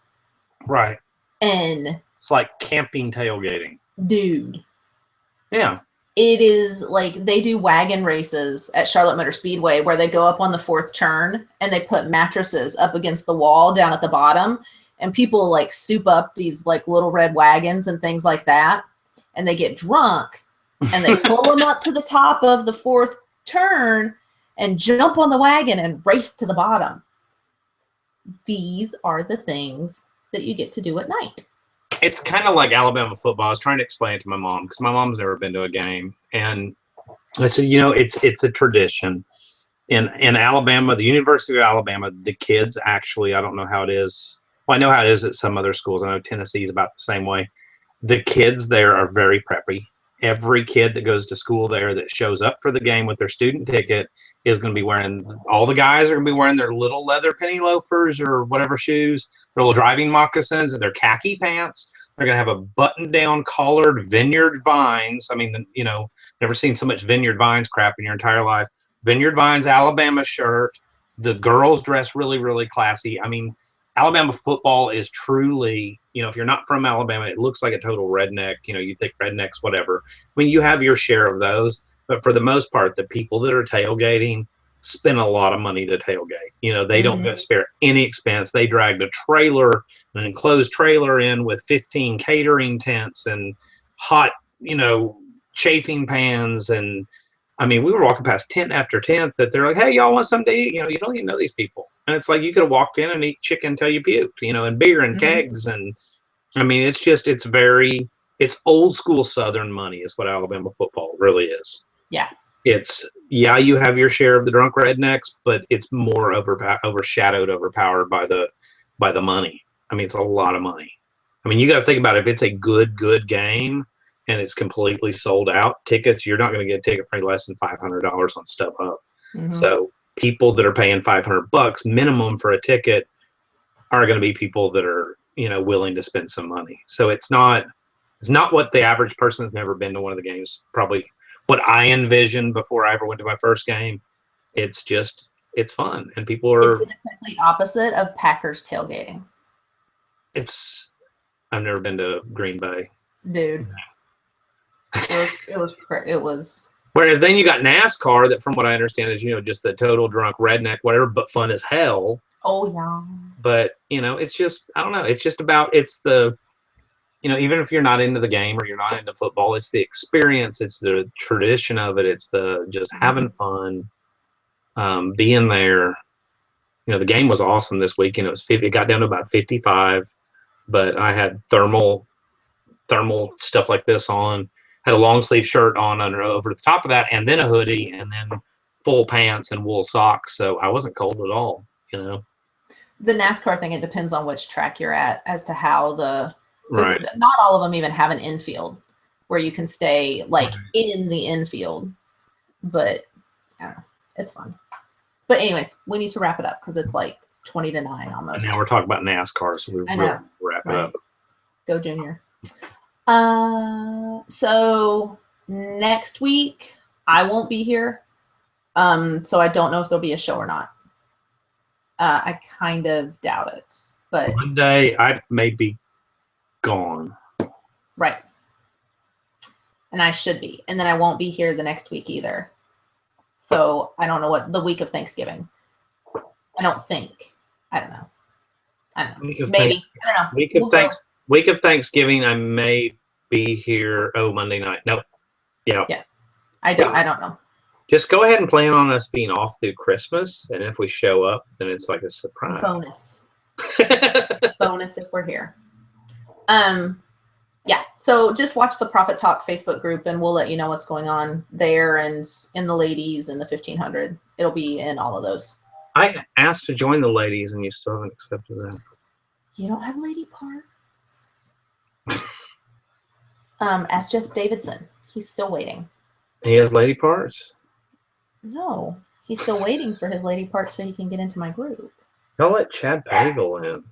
Right. And it's like camping tailgating. Dude. Yeah. It is like they do wagon races at Charlotte Motor Speedway where they go up on the 4th turn and they put mattresses up against the wall down at the bottom, and people soup up these little red wagons and things like that, and they get drunk and they pull them up to the top of the 4th turn and jump on the wagon and race to the bottom. These are the things that you get to do at night. It's kind of like Alabama football. I was trying to explain it to my mom because my mom's never been to a game, and I said, it's a tradition. In Alabama, the University of Alabama, the kids actually, I don't know how it is. Well, I know how it is at some other schools. I know Tennessee is about the same way. The kids there are very preppy. Every kid that goes to school there that shows up for the game with their student ticket is going to be wearing, all the guys are going to be wearing their little leather penny loafers or whatever shoes, their little driving moccasins and their khaki pants. They're going to have a button-down collared Vineyard Vines. I mean, never seen so much Vineyard Vines crap in your entire life. Vineyard Vines Alabama shirt. The girls dress really, really classy. I mean, Alabama football is truly, if you're not from Alabama, it looks like a total redneck. You think rednecks, whatever. I mean, you have your share of those, but for the most part, the people that are tailgating spend a lot of money to tailgate. They don't go spare any expense. They dragged an enclosed trailer in with 15 catering tents and hot, chafing pans. And I mean, we were walking past tent after tent that they're like, hey, y'all want something to eat? You don't even know these people. And it's like you could have walked in and eat chicken until you puked, and beer and kegs. And I mean, it's old school Southern money is what Alabama football really is. Yeah. You have your share of the drunk rednecks, but it's more overpowered by the money. I mean, it's a lot of money. I mean, you got to think about it. If it's a good game and it's completely sold out, tickets, you're not going to get a ticket for any less than $500 on StubHub. So people that are paying $500 minimum for a ticket are going to be people that are, willing to spend some money. So it's not what the average person has never been to one of the games. Probably what I envisioned before I ever went to my first game. It's fun, and people are. It's the complete opposite of Packers tailgating. I've never been to Green Bay, dude. It was. Whereas then you got NASCAR that, from what I understand, is just the total drunk redneck, whatever, but fun as hell. Oh yeah. But it's just, I don't know. It's just about, even if you're not into the game or you're not into football, it's the experience, it's the tradition of it, it's the just having fun, being there. The game was awesome this weekend. It got down to about 55, but I had thermal stuff like this on. Had a long sleeve shirt on over the top of that, and then a hoodie, and then full pants and wool socks. So I wasn't cold at all. The NASCAR thing, it depends on which track you're at as to how right. Not all of them even have an infield where you can stay in the infield. But I don't know, it's fun. But anyways, we need to wrap it up because it's 20 to 9 almost. And now we're talking about NASCAR, so we really wrap it up. Go Junior. So next week I won't be here. So I don't know if there'll be a show or not. I kind of doubt it, but Monday I may be gone. Right. And I should be. And then I won't be here the next week either. So I don't know what the week of Thanksgiving. I don't know. Maybe. I don't know. Week of Thanksgiving, I may be here. Oh, Monday night. Nope. Yeah. Yeah. I don't know. Just go ahead and plan on us being off through Christmas, and if we show up, then it's like a surprise. Bonus if we're here. Yeah. So just watch the Profit Talk Facebook group, and we'll let you know what's going on there and in the ladies and the 1500. It'll be in all of those. I asked to join the ladies, and you still haven't accepted that. You don't have lady parts. Ask Jeff Davidson. He's still waiting. He has lady parts? No, he's still waiting for his lady parts so he can get into my group. Y'all let Chad Pagle in.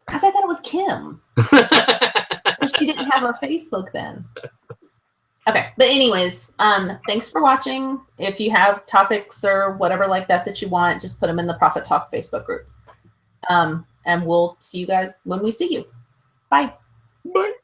Because I thought it was Kim. Because she didn't have her Facebook then. Okay, but anyways, thanks for watching. If you have topics or whatever like that you want, just put them in the Profit Talk Facebook group. And we'll see you guys when we see you. Bye. Bye.